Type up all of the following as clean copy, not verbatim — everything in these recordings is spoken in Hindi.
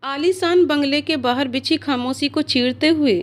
आलीशान बंगले के बाहर बिछी खामोशी को चीरते हुए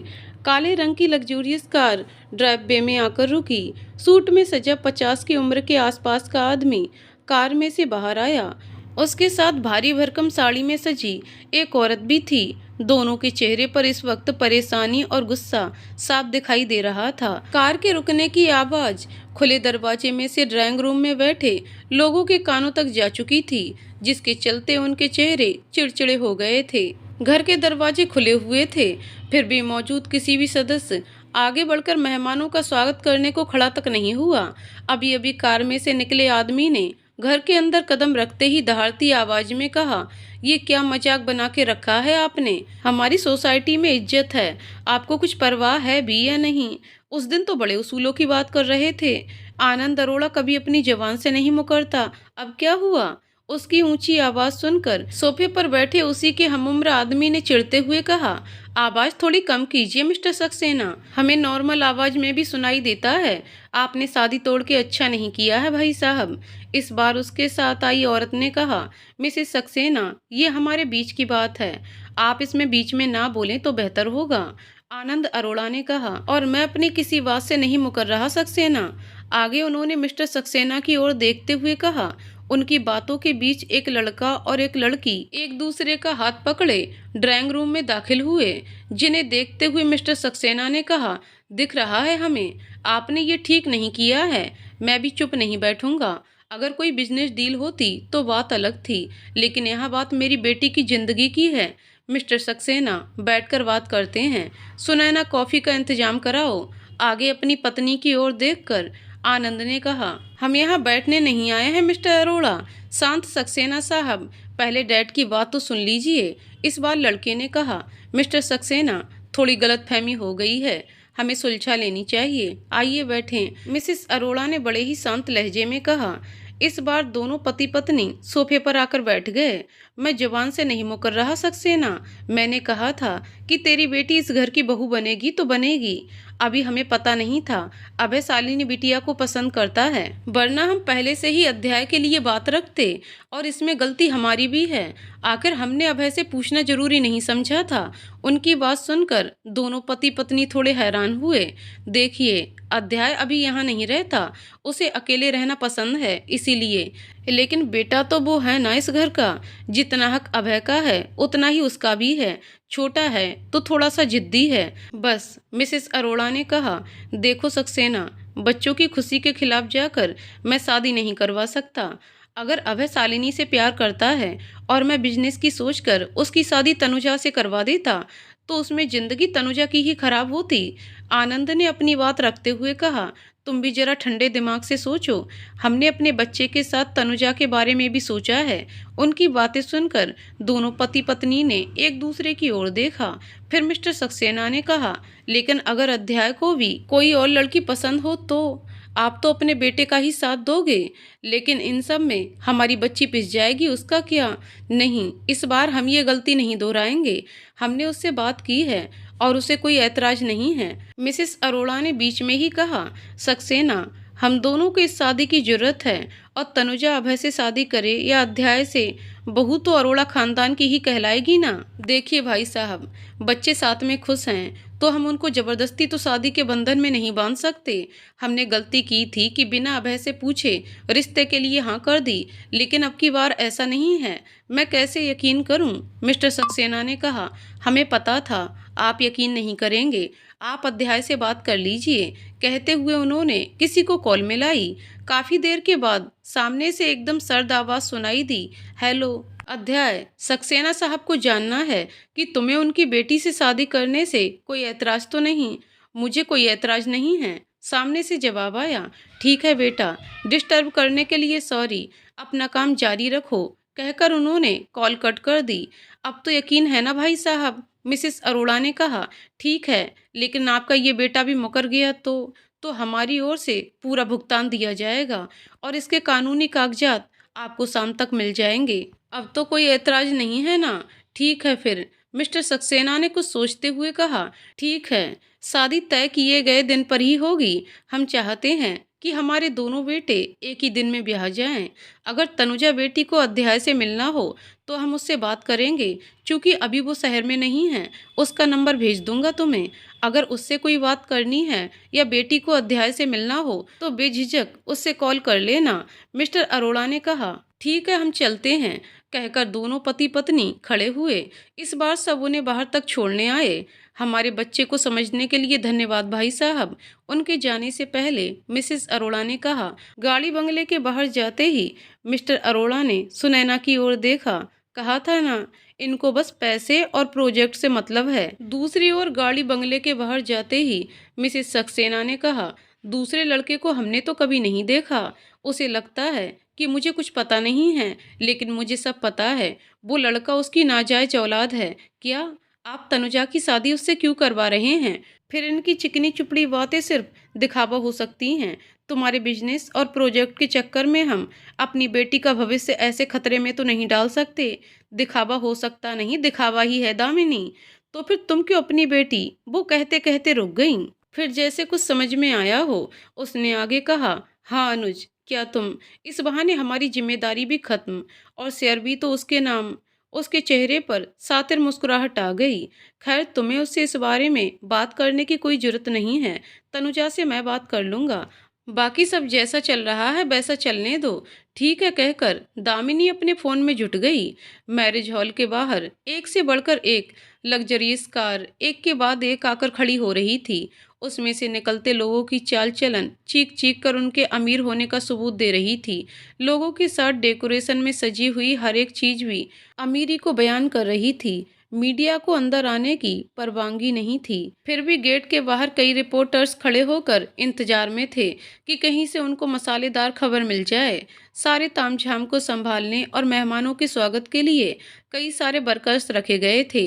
काले रंग की लग्जूरियस कार ड्राइववे में आकर रुकी। सूट में सजा 50 की उम्र के आसपास का आदमी कार में से बाहर आया। उसके साथ भारी भरकम साड़ी में सजी एक औरत भी थी। दोनों के चेहरे पर इस वक्त परेशानी और गुस्सा साफ दिखाई दे रहा था। कार के रुकने की आवाज खुले दरवाजे में से ड्राइंग रूम में बैठे लोगों के कानों तक जा चुकी थी, जिसके चलते उनके चेहरे चिड़चिड़े हो गए थे। घर के दरवाजे खुले हुए थे, फिर भी मौजूद किसी भी सदस्य आगे बढ़कर मेहमानों का स्वागत करने को खड़ा तक नहीं हुआ। अभी अभी कार में से निकले आदमी ने घर के अंदर कदम रखते ही दहाड़ती आवाज में कहा, ये क्या मजाक बना के रखा है आपने? हमारी सोसाइटी में इज्जत है, आपको कुछ परवाह है भी या नहीं? उस दिन तो बड़े उसूलों की बात कर रहे थे। आनंद अरोड़ा कभी अपनी जबान से नहीं मुकरता, अब क्या हुआ? उसकी ऊंची आवाज सुनकर सोफे पर बैठे उसी के हमउम्र आदमी ने चिढ़ते हुए कहा, आवाज थोड़ी कम कीजिए मिस्टर सक्सेना, हमें नॉर्मल आवाज में भी सुनाई देता है। आपने शादी तोड़ के अच्छा नहीं किया है भाई साहब। इस बार उसके साथ आई औरत ने कहा, मिसेस सक्सेना, ये हमारे बीच की बात है, आप इसमें बीच में ना बोलें तो बेहतर होगा। आनंद अरोड़ा ने कहा, और मैं अपनी किसी बात से नहीं मुकर रहा सक्सेना। आगे उन्होंने मिस्टर सक्सेना की ओर देखते हुए कहा, उनकी बातों के बीच एक लड़का और एक लड़की एक दूसरे का हाथ पकड़े ड्राइंग रूम में दाखिल हुए, जिन्हें देखते हुए मिस्टर सक्सेना ने कहा, दिख रहा है हमें, आपने ये ठीक नहीं किया है। मैं भी चुप नहीं बैठूंगा। अगर कोई बिजनेस डील होती तो बात अलग थी, लेकिन यहाँ बात मेरी बेटी की जिंदगी की है। मिस्टर सक्सेना, बैठकर बात करते हैं। सुनैना, कॉफी का इंतजाम कराओ। आगे अपनी पत्नी की ओर देखकर आनंद ने कहा, हम यहाँ बैठने नहीं आए हैं मिस्टर अरोड़ा। शांत सक्सेना साहब, पहले डैड की बात तो सुन लीजिए। इस बार लड़के ने कहा, मिस्टर सक्सेना, थोड़ी गलतफहमी हो गई है, हमें सुलझा लेनी चाहिए, आइए बैठें। मिसेस अरोड़ा ने बड़े ही शांत लहजे में कहा। इस बार दोनों पति पत्नी सोफे पर आकर बैठ गए। मैं जुबान से नहीं मुकर रहा सक्सेना, मैंने कहा था कि तेरी बेटी इस घर की बहू बनेगी तो बनेगी। अभी हमें पता नहीं था अभय शालिनी बिटिया को पसंद करता है, वरना हम पहले से ही अध्याय के लिए बात रखते, और इसमें गलती हमारी भी है। आखिर हमने अभय से पूछना जरूरी नहीं समझा था। उनकी बात सुनकर दोनों पति पत्नी थोड़े हैरान हुए। देखिए, अध्याय अभी यहाँ नहीं रहता, उसे अकेले रहना पसंद है इसीलिए, लेकिन बेटा तो वो है ना इस घर का। जितना हक अभय का है उतना ही उसका भी है। छोटा है तो थोड़ा सा जिद्दी है बस। मिसेस अरोड़ा ने कहा, देखो सक्सेना, बच्चों की खुशी के खिलाफ जाकर मैं शादी नहीं करवा सकता। अगर अभय शालिनी से प्यार करता है और मैं बिजनेस की सोचकर उसकी शादी तनुजा से करवा देता तो उसमें जिंदगी तनुजा की ही खराब होती। आनंद ने अपनी बात रखते हुए कहा, तुम भी जरा ठंडे दिमाग से सोचो। हमने अपने बच्चे के साथ तनुजा के बारे में भी सोचा है। उनकी बातें सुनकर दोनों पति पत्नी ने एक दूसरे की ओर देखा। फिर मिस्टर सक्सेना ने कहा, लेकिन अगर अध्याय को भी कोई और लड़की पसंद हो तो आप तो अपने बेटे का ही साथ दोगे, लेकिन इन सब में हमारी बच्ची पिस जाएगी, उसका क्या? नहीं, इस बार हम ये गलती नहीं दोहराएंगे। हमने उससे बात की है और उसे कोई ऐतराज नहीं है। मिसेस अरोड़ा ने बीच में ही कहा, सक्सेना, हम दोनों को इस शादी की जरूरत है, और तनुजा अभय से शादी करे या अध्याय से, बहू तो अरोड़ा खानदान की ही कहलाएगी ना। देखिए भाई साहब, बच्चे साथ में खुश हैं तो हम उनको जबरदस्ती तो शादी के बंधन में नहीं बांध सकते। हमने गलती की थी कि बिना अभय से पूछे रिश्ते के लिए हाँ कर दी, लेकिन अब की बार ऐसा नहीं है। मैं कैसे यकीन करूं? मिस्टर सक्सेना ने कहा, हमें पता था आप यकीन नहीं करेंगे, आप अध्याय से बात कर लीजिए। कहते हुए उन्होंने किसी को कॉल मिलाई। काफी देर के बाद सामने से एकदम सर्द आवाज सुनाई दी, हेलो अध्याय, सक्सेना साहब को जानना है कि तुम्हें उनकी बेटी से शादी करने से कोई ऐतराज तो नहीं? मुझे कोई ऐतराज नहीं है, सामने से जवाब आया। ठीक है बेटा, डिस्टर्ब करने के लिए सॉरी, अपना काम जारी रखो, कहकर उन्होंने कॉल कट कर दी। अब तो यकीन है ना भाई साहब? मिसेस अरोड़ा ने कहा, ठीक है, लेकिन आपका ये बेटा भी मुकर गया तो हमारी ओर से पूरा भुगतान दिया जाएगा और इसके कानूनी कागजात आपको शाम तक मिल जाएंगे। अब तो कोई ऐतराज नहीं है ना? ठीक है फिर, मिस्टर सक्सेना ने कुछ सोचते हुए कहा, ठीक है, शादी तय किए गए दिन पर ही होगी। हम चाहते हैं कि हमारे दोनों बेटे एक ही दिन में ब्याह जाएं। अगर तनुजा बेटी को अध्याय से मिलना हो तो हम उससे बात करेंगे। चूँकि अभी वो शहर में नहीं है, उसका नंबर भेज दूँगा तुम्हें। अगर उससे कोई बात करनी है या बेटी को अध्याय से मिलना हो तो बेझिझक उससे कॉल कर लेना। मिस्टर अरोड़ा ने कहा। ठीक है, हम चलते हैं, कहकर दोनों पति पत्नी खड़े हुए। इस बार सब उन्हें बाहर तक छोड़ने आए। हमारे बच्चे को समझने के लिए धन्यवाद भाई साहब। उनके जाने से पहले मिसेस अरोड़ा ने कहा। गाड़ी बंगले के बाहर जाते ही मिस्टर अरोड़ा ने सुनैना की ओर देखा। कहा था ना, इनको बस पैसे और प्रोजेक्ट से मतलब है। दूसरी ओर गाड़ी बंगले के बाहर जाते ही मिसेस सक्सेना ने कहा। दूसरे लड़के को हमने तो कभी नहीं देखा। उसे लगता है कि मुझे कुछ पता नहीं है, लेकिन मुझे सब पता है। वो लड़का उसकी नाजायज औलाद है। क्या आप तनुजा की शादी उससे क्यों करवा रहे हैं? फिर इनकी चिकनी चुपड़ी बातें सिर्फ दिखावा हो सकती हैं। तुम्हारे बिजनेस और प्रोजेक्ट के चक्कर में हम अपनी बेटी का भविष्य ऐसे खतरे में तो नहीं डाल सकते। दिखावा हो सकता नहीं, दिखावा ही है दामिनी। तो फिर तुम क्यों अपनी बेटी? वो कहते कहते रुक गई। फिर जैसे कुछ समझ में आया हो, उसने आगे कहा। हाँ अनुज, क्या तुम? इस बहाने हमारी जिम्मेदारी भी खत्म और शेयर भी तो उसके नाम। उसके चेहरे पर सातिर मुस्कुराहट आ गई। खैर, तुम्हें उससे इस बारे में बात करने की कोई जरूरत नहीं है। तनुजा से मैं बात कर लूंगा। बाकी सब जैसा चल रहा है वैसा चलने दो। ठीक है, कहकर दामिनी अपने फोन में जुट गई। मैरिज हॉल के बाहर एक से बढ़कर एक लग्जरियस कार एक के बाद एक आकर खड़ी हो रही थी। उसमें से निकलते लोगों की चाल चलन चीख चीख कर उनके अमीर होने का सबूत दे रही थी। लोगों के साथ डेकोरेशन में सजी हुई हर एक चीज भी अमीरी को बयान कर रही थी। मीडिया को अंदर आने की परवानगी नहीं थी। फिर भी गेट के बाहर कई रिपोर्टर्स खड़े होकर इंतजार में थे कि कहीं से उनको मसालेदार खबर मिल जाए। सारे तामझाम को संभालने और मेहमानों के स्वागत के लिए कई सारे वर्कर्स रखे गए थे।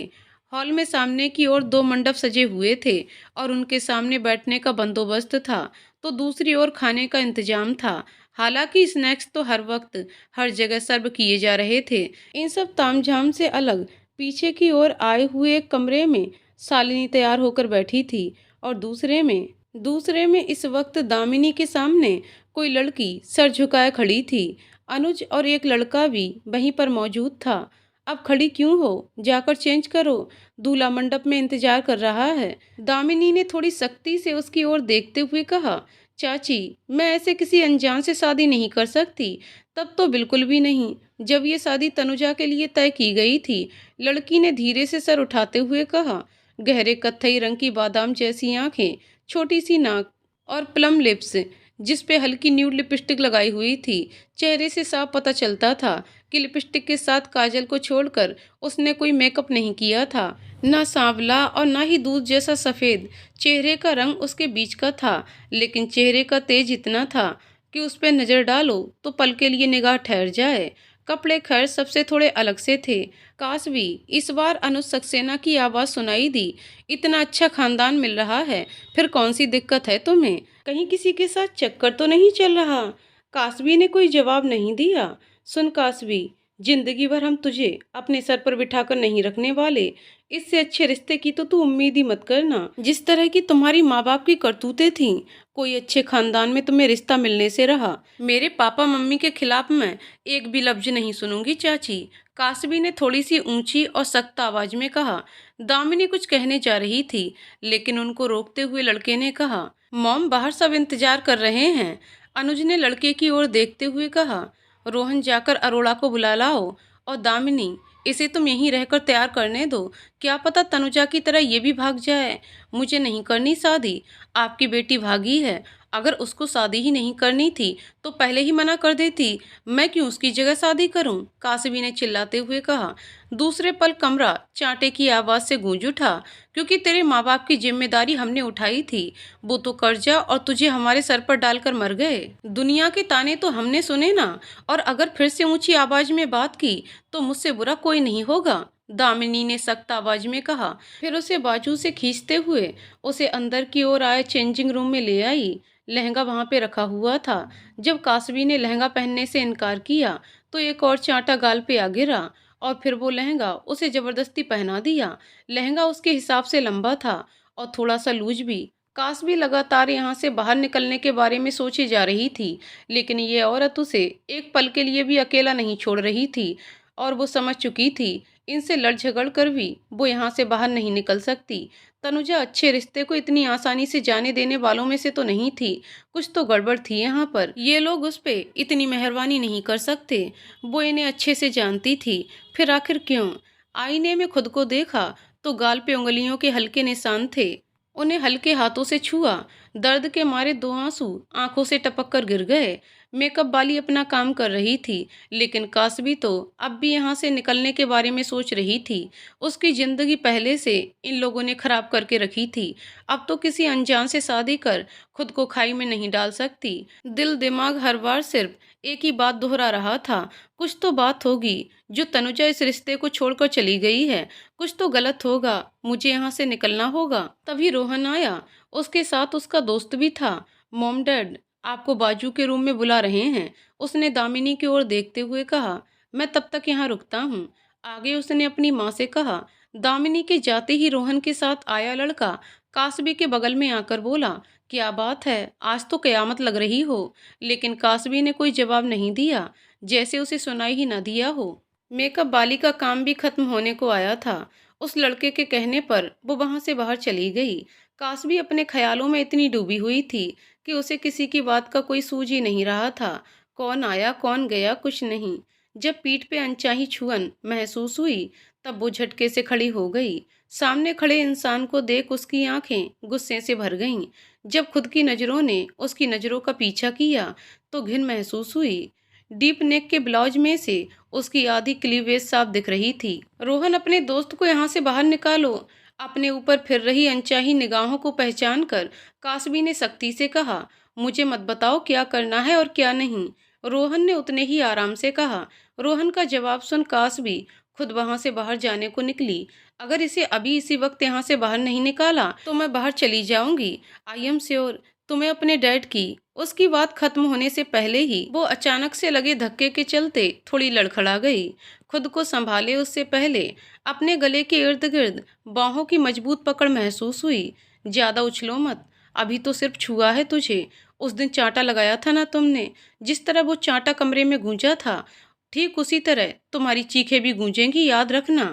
हॉल में सामने की ओर दो मंडप सजे हुए थे और उनके सामने बैठने का बंदोबस्त था, तो दूसरी ओर खाने का इंतजाम था। हालांकि स्नैक्स तो हर वक्त हर जगह सर्व किए जा रहे थे। इन सब तामझाम से अलग पीछे की ओर आए हुए एक कमरे में शालिनी तैयार होकर बैठी थी और दूसरे में इस वक्त दामिनी के सामने कोई लड़की सर झुकाए खड़ी थी। अनुज और एक लड़का भी वहीं पर मौजूद था। अब खड़ी क्यों हो? जाकर चेंज करो, दूल्हा मंडप में इंतजार कर रहा है। दामिनी ने थोड़ी सख्ती से उसकी ओर देखते हुए कहा। चाची, मैं ऐसे किसी अनजान से शादी नहीं कर सकती। तब तो बिल्कुल भी नहीं, जब ये शादी तनुजा के लिए तय की गई थी। लड़की ने धीरे से सर उठाते हुए कहा। गहरे कत्थई रंग की बादाम जैसी आंखें, छोटी सी नाक और प्लम लिप्स जिस पे हल्की न्यूड लिपस्टिक लगाई हुई थी। चेहरे से साफ पता चलता था कि लिपस्टिक के साथ काजल को छोड़कर उसने कोई मेकअप नहीं किया था। ना सांवला और ना ही दूध जैसा सफ़ेद चेहरे का रंग उसके बीच का था, लेकिन चेहरे का तेज इतना था कि उस पर नज़र डालो तो पल के लिए निगाह ठहर जाए। कपड़े खैर सबसे थोड़े अलग से थे। काश भी इस बार अनुज सक्सेना की आवाज़ सुनाई दी। इतना अच्छा खानदान मिल रहा है, फिर कौन सी दिक्कत है तुम्हें? कहीं किसी के साथ चक्कर तो नहीं चल रहा? कासवी ने कोई जवाब नहीं दिया। सुन कासवी, जिंदगी भर हम तुझे अपने सर पर बिठाकर नहीं रखने वाले। इससे अच्छे रिश्ते की तो तू उम्मीद ही मत करना। जिस तरह की तुम्हारी माँ बाप की करतूतें थीं, कोई अच्छे खानदान में तुम्हें रिश्ता मिलने से रहा। मेरे पापा मम्मी के खिलाफ मैं एक भी लफ्ज नहीं सुनूंगी चाची, कासवी ने थोड़ी सी ऊंची और सख्त आवाज में कहा। दामिनी कुछ कहने जा रही थी, लेकिन उनको रोकते हुए लड़के ने कहा। मॉम, बाहर सब इंतजार कर रहे हैं। अनुज ने लड़के की ओर देखते हुए कहा। रोहन, जाकर अरोड़ा को बुला लाओ। और दामिनी, इसे तुम यहीं रहकर तैयार करने दो। क्या पता तनुजा की तरह ये भी भाग जाए। मुझे नहीं करनी शादी। आपकी बेटी भागी है। अगर उसको शादी ही नहीं करनी थी तो पहले ही मना कर देती। मैं क्यों उसकी जगह शादी करूं? कासवी ने चिल्लाते हुए कहा। दूसरे पल कमरा चांटे की आवाज से गूंज उठा। क्योंकि तेरे माँ बाप की जिम्मेदारी हमने उठाई थी। वो तो कर्जा और तुझे हमारे सर पर डालकर मर गए। दुनिया के ताने तो हमने सुने ना, और अगर फिर से ऊंची आवाज में बात की तो मुझसे बुरा कोई नहीं होगा, दामिनी ने सख्त आवाज में कहा। फिर उसे बाजू से खींचते हुए उसे अंदर की ओर आए चेंजिंग रूम में ले आई। लहंगा वहां पे रखा हुआ था। जब कासवी ने लहंगा पहनने से इनकार किया तो एक और चांटा गाल पे आ गिरा और फिर वो लहंगा उसे जबरदस्ती पहना दिया। लहंगा उसके हिसाब से लंबा था और थोड़ा सा लूज भी। कासवी लगातार यहाँ से बाहर निकलने के बारे में सोची जा रही थी, लेकिन ये औरत उसे एक पल के लिए भी अकेला नहीं छोड़ रही थी। और वो समझ चुकी थी इनसे लड़ झगड़ कर भी वो यहाँ से बाहर नहीं निकल सकती। तनुजा अच्छे रिश्ते को इतनी आसानी से जाने देने वालों में से तो नहीं थी। कुछ तो गड़बड़ थी यहाँ पर। ये लोग उस पे इतनी मेहरबानी नहीं कर सकते। वो इन्हें अच्छे से जानती थी। फिर आखिर क्यों? आईने में खुद को देखा तो गाल पे उंगलियों के हल्के निशान थे। उन्हें हल्के हाथों से छुआ। दर्द के मारे दो आंसू आंखों से टपक कर गिर गए। मेकअप वाली अपना काम कर रही थी, लेकिन कासवी तो अब भी यहाँ से निकलने के बारे में सोच रही थी। उसकी जिंदगी पहले से इन लोगों ने खराब करके रखी थी। अब तो किसी अनजान से शादी कर खुद को खाई में नहीं डाल सकती। दिल दिमाग हर बार सिर्फ एक ही बात दोहरा रहा था, कुछ तो बात होगी जो तनुजा इस रिश्ते को छोड़कर चली गई है। कुछ तो गलत होगा, मुझे यहाँ से निकलना होगा। तभी रोहन आया। उसके साथ उसका दोस्त भी था। मॉम डैड आपको बाजू के रूम में बुला रहे हैं, उसने दामिनी की ओर देखते हुए कहा। मैं तब तक यहाँ रुकता हूँ, आगे उसने अपनी माँ से कहा। दामिनी के जाते ही रोहन के साथ आया लड़का कासवी के बगल में आकर बोला, क्या बात है, आज तो कयामत लग रही हो। लेकिन कासवी ने कोई जवाब नहीं दिया, जैसे उसे सुनाई ही न दिया हो। मेकअप वाली का काम भी खत्म होने को आया था। उस लड़के के कहने पर वो वहां से बाहर चली गई। कासवी अपने ख्यालों में इतनी डूबी हुई थी कि उसे किसी की बात का कोई सूझ ही नहीं रहा था। कौन आया कौन गया कुछ नहीं। जब पीठ पे अनचाही छुअन महसूस हुई तब वो झटके से खड़ी हो गई। सामने खड़े इंसान को देख उसकी आंखें गुस्से से भर गईं। जब खुद की नज़रों ने उसकी नज़रों का पीछा किया तो घिन महसूस हुई। डीप नेक के ब्लाउज में से उसकी आधी क्लीवेज साफ दिख रही थी। रोहन अपने दोस्त को यहाँ से बाहर निकालो। अपने ऊपर फिर रही अनचाही निगाहों को पहचान कर कासवी ने सख्ती से कहा। मुझे मत बताओ क्या करना है और क्या नहीं, रोहन ने उतने ही आराम से कहा। रोहन का जवाब सुन कासवी खुद वहां से बाहर जाने को निकली। अगर इसे अभी इसी वक्त यहाँ से बाहर नहीं निकाला तो मैं बाहर चली जाऊंगी। आई एम श्योर तुम्हें अपने डैड की। उसकी बात खत्म होने से पहले ही वो अचानक से लगे धक्के के चलते थोड़ी लड़खड़ा गई। खुद को संभाले उससे पहले अपने गले के इर्द गिर्द बाहों की मजबूत पकड़ महसूस हुई। ज्यादा उछलो मत, अभी तो सिर्फ छुआ है तुझे। उस दिन चांटा लगाया था ना तुमने, जिस तरह वो चांटा कमरे में गूंजा था ठीक उसी तरह तुम्हारी चीखें भी गूंजेंगी, याद रखना।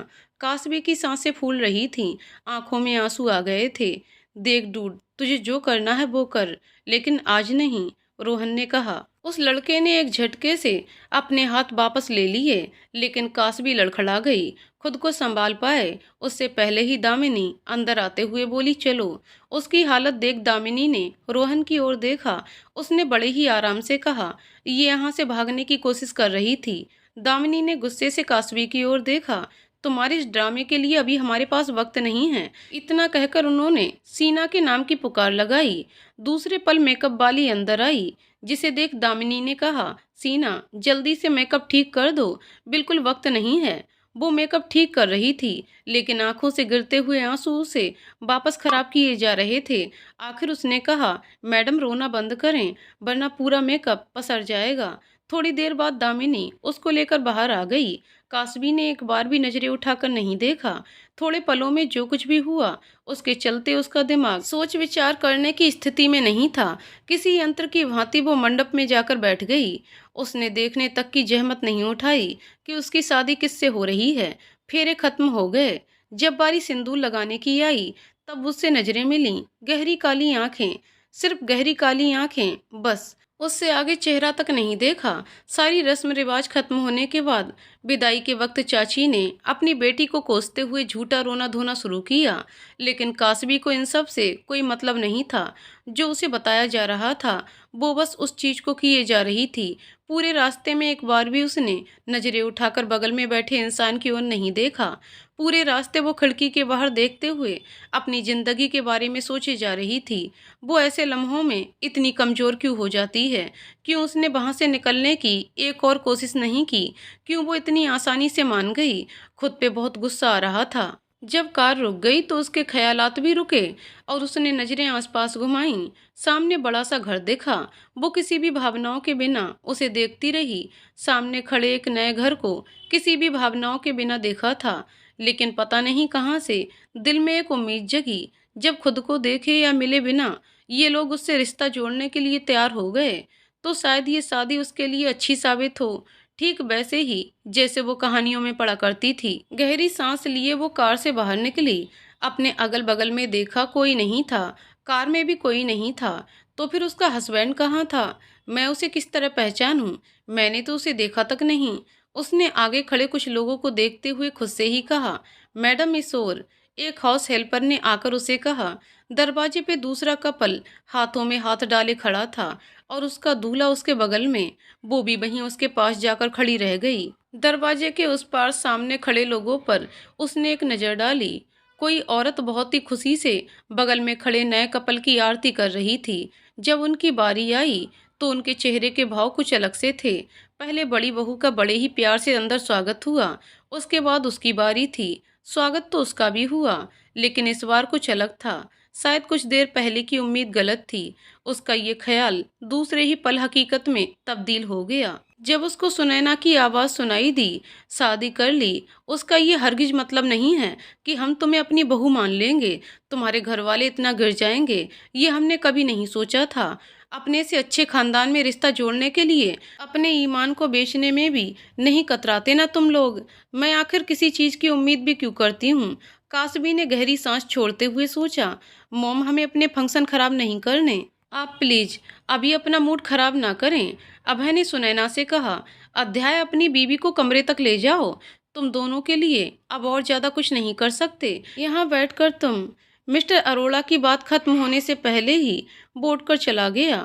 कासवी की सांसें फूल रही थीं, आंखों में आंसू आ गए थे। देख डूड, तुझे जो करना है वो कर, लेकिन आज नहीं, रोहन ने कहा। उस लड़के ने एक झटके से अपने हाथ वापस ले लिए, लेकिन कासवी लड़खड़ा गई। खुद को संभाल पाए उससे पहले ही दामिनी अंदर आते हुए बोली, चलो। उसकी हालत देख दामिनी ने रोहन की ओर देखा। उसने बड़े ही आराम से कहा, ये यहाँ से भागने की कोशिश कर रही थी। दामिनी ने गुस्से से कासवी की ओर देखा। तुम्हारे इस ड्रामे के लिए अभी हमारे पास वक्त नहीं है। इतना कहकर उन्होंने सीना के नाम की पुकार लगाई। दूसरे पल मेकअप वाली अंदर आई, जिसे देख दामिनी ने कहा, सीना जल्दी से मेकअप ठीक कर दो, बिल्कुल वक्त नहीं है। वो मेकअप ठीक कर रही थी, लेकिन आंखों से गिरते हुए आंसू उसे वापस खराब किए जा रहे थे। आखिर उसने कहा, मैडम रोना बंद करें, वरना पूरा मेकअप पसर जाएगा। थोड़ी देर बाद दामिनी उसको लेकर बाहर आ गई। कासवी ने एक बार भी नजरें उठाकर नहीं देखा। थोड़े पलों में जो कुछ भी हुआ उसके चलते उसका दिमाग सोच विचार करने की स्थिति में नहीं था। किसी यंत्र की भांति वो मंडप में जाकर बैठ गई। उसने देखने तक की जहमत नहीं उठाई कि उसकी शादी किससे हो रही है। फेरे खत्म हो गए। जब बारी सिंदूर लगाने की आई तब उससे नजरें मिलीं। गहरी काली आंखें, सिर्फ गहरी काली आंखें, बस। उससे आगे चेहरा तक नहीं देखा। सारी रस्म रिवाज खत्म होने के बाद विदाई के वक्त चाची ने अपनी बेटी को कोसते हुए झूठा रोना धोना शुरू किया, लेकिन कासवी को इन सब से कोई मतलब नहीं था। जो उसे बताया जा रहा था वो बस उस चीज को किए जा रही थी। पूरे रास्ते में एक बार भी उसने नजरें उठाकर बगल में बैठे इंसान की ओर नहीं देखा। पूरे रास्ते वो खिड़की के बाहर देखते हुए अपनी जिंदगी के बारे में सोचे जा रही थी। वो ऐसे लम्हों में इतनी कमजोर क्यों हो जाती है? क्यों उसने वहां से निकलने की एक और कोशिश नहीं की? क्यों वो इतनी आसानी से मान गई? खुद पे बहुत गुस्सा आ रहा था। जब कार रुक गई तो उसके ख्यालात भी रुके और उसने नजरें आसपास घुमाईं। सामने बड़ा सा घर देखा। वो किसी भी भावनाओं के बिना उसे देखती रही। सामने खड़े एक नए घर को किसी भी भावनाओं के बिना देखा था, लेकिन पता नहीं कहाँ से दिल में एक उम्मीद जगी। जब खुद को देखे या मिले बिना ये लोग उससे रिश्ता जोड़ने के लिए तैयार हो गए तो शायद ये शादी उसके लिए अच्छी साबित हो। ठीक वैसे ही जैसे वो कहानियों में पढ़ा करती थी। गहरी सांस लिए वो कार से बाहर निकली। अपने अगल बगल में देखा, कोई नहीं था। कार में भी कोई नहीं था। तो फिर उसका हस्बैंड कहाँ था? मैं उसे किस तरह पहचानूं? मैंने तो उसे देखा तक नहीं। उसने आगे खड़े कुछ लोगों को देखते हुए खुद से ही कहा, मैडम इस ओर। एक हाउस हेल्पर ने आकर उसे कहा। दरवाजे पे दूसरा कपल हाथों में हाथ डाले खड़ा था और उसका दूल्हा उसके बगल में। वो भी वहीं उसके पास जाकर खड़ी रह गई। दरवाजे के उस पार सामने खड़े लोगों पर उसने एक नज़र डाली। कोई औरत बहुत ही खुशी से बगल में खड़े नए कपल की आरती कर रही थी। जब उनकी बारी आई तो उनके चेहरे के भाव कुछ अलग से थे। पहले बड़ी बहू का बड़े ही प्यार से अंदर स्वागत हुआ। उसके बाद उसकी बारी थी। स्वागत तो उसका भी हुआ, लेकिन इस बार कुछ अलग था। शायद कुछ देर पहले की उम्मीद गलत थी। उसका ये ख्याल दूसरे ही पल हकीकत में तब्दील हो गया। जब उसको सुनैना की आवाज़ सुनाई दी, शादी कर ली, उसका ये हरगिज मतलब नहीं है कि हम तुम्हें अपनी बहू मान लेंगे, तुम्हारे घर वाले इतना गिर जाएंगे, ये हमने कभी नहीं सोचा था। अपने से अच्छे खानदान में रिश्ता जोड़ने के लिए अपने ईमान को बेचने में भी नहीं कतराते ना तुम लोग। मैं आखिर किसी चीज़ की उम्मीद भी क्यों करती हूँ? कासबी ने गहरी सांस छोड़ते हुए सोचा। मॉम, हमें अपने फंक्शन खराब नहीं करने। आप प्लीज अभी अपना मूड खराब ना करें। अभय ने सुनैना से कहा। अध्याय, अपनी बीवी को कमरे तक ले जाओ। तुम दोनों के लिए अब और ज्यादा कुछ नहीं कर सकते। यहाँ बैठकर तुम। मिस्टर अरोड़ा की बात खत्म होने से पहले ही वो उठकर चला गया।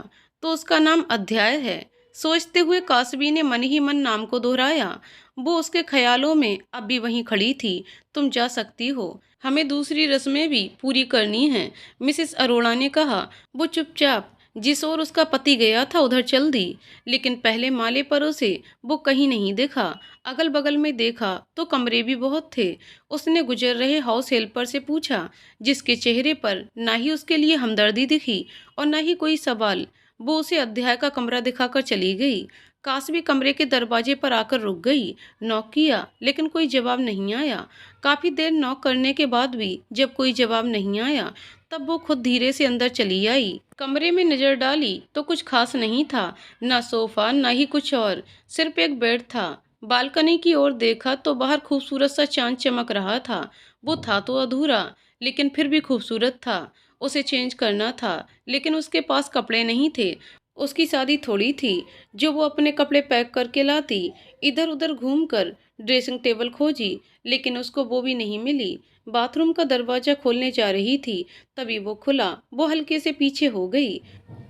तो उसका नाम अध्याय है, सोचते हुए कासबी ने मन ही मन नाम को दोहराया। वो उसके ख्यालों में अब भी वहीं खड़ी थी। तुम जा सकती हो, हमें दूसरी रस्में भी पूरी करनी हैं, मिसेस अरोड़ा ने कहा। वो चुपचाप जिस ओर उसका पति गया था उधर चल दी, लेकिन पहले माले पर उसे वो कहीं नहीं देखा। अगल बगल में देखा तो कमरे भी बहुत थे। उसने गुजर रहे हाउस हेल्पर से पूछा, जिसके चेहरे पर ना ही उसके लिए हमदर्दी दिखी और ना ही कोई सवाल। वो उसे अध्याय का कमरा दिखाकर चली गई। कासबी कमरे के दरवाजे पर आकर रुक गई। नॉक किया, लेकिन कोई जवाब नहीं आया। काफी देर नॉक करने के बाद भी जब कोई जवाब नहीं आया, तब वो खुद धीरे से अंदर चली आई। कमरे में नजर डाली तो कुछ खास नहीं था, ना सोफा ना ही कुछ और, सिर्फ एक बेड था। बालकनी की ओर देखा तो बाहर खूबसूरत सा चांद चमक रहा था। वो था तो अधूरा, लेकिन फिर भी खूबसूरत था। उसे चेंज करना था, लेकिन उसके पास कपड़े नहीं थे। उसकी शादी थोड़ी थी जो वो अपने कपड़े पैक करके लाती। इधर उधर घूमकर ड्रेसिंग टेबल खोजी, लेकिन उसको वो भी नहीं मिली। बाथरूम का दरवाजा खोलने जा रही थी, तभी वो खुला। वो हल्के से पीछे हो गई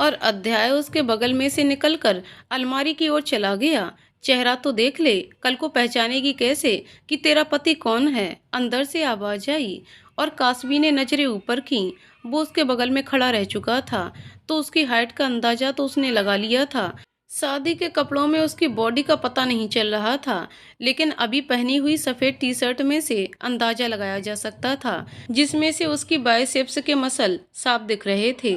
और अध्याय उसके बगल में से निकलकर अलमारी की ओर चला गया। चेहरा तो देख ले, कल को पहचानेगी कैसे कि तेरा पति कौन है? अंदर से आवाज आई और कासबी ने नजरें ऊपर की। वो उसके बगल में खड़ा रह चुका था, तो उसकी हाइट का अंदाजा तो उसने लगा लिया था। शादी के कपड़ों में उसकी बॉडी का पता नहीं चल रहा था, लेकिन अभी पहनी हुई सफ़ेद टी शर्ट में से अंदाजा लगाया जा सकता था, जिसमें से उसकी बाइसेप्स के मसल साफ दिख रहे थे।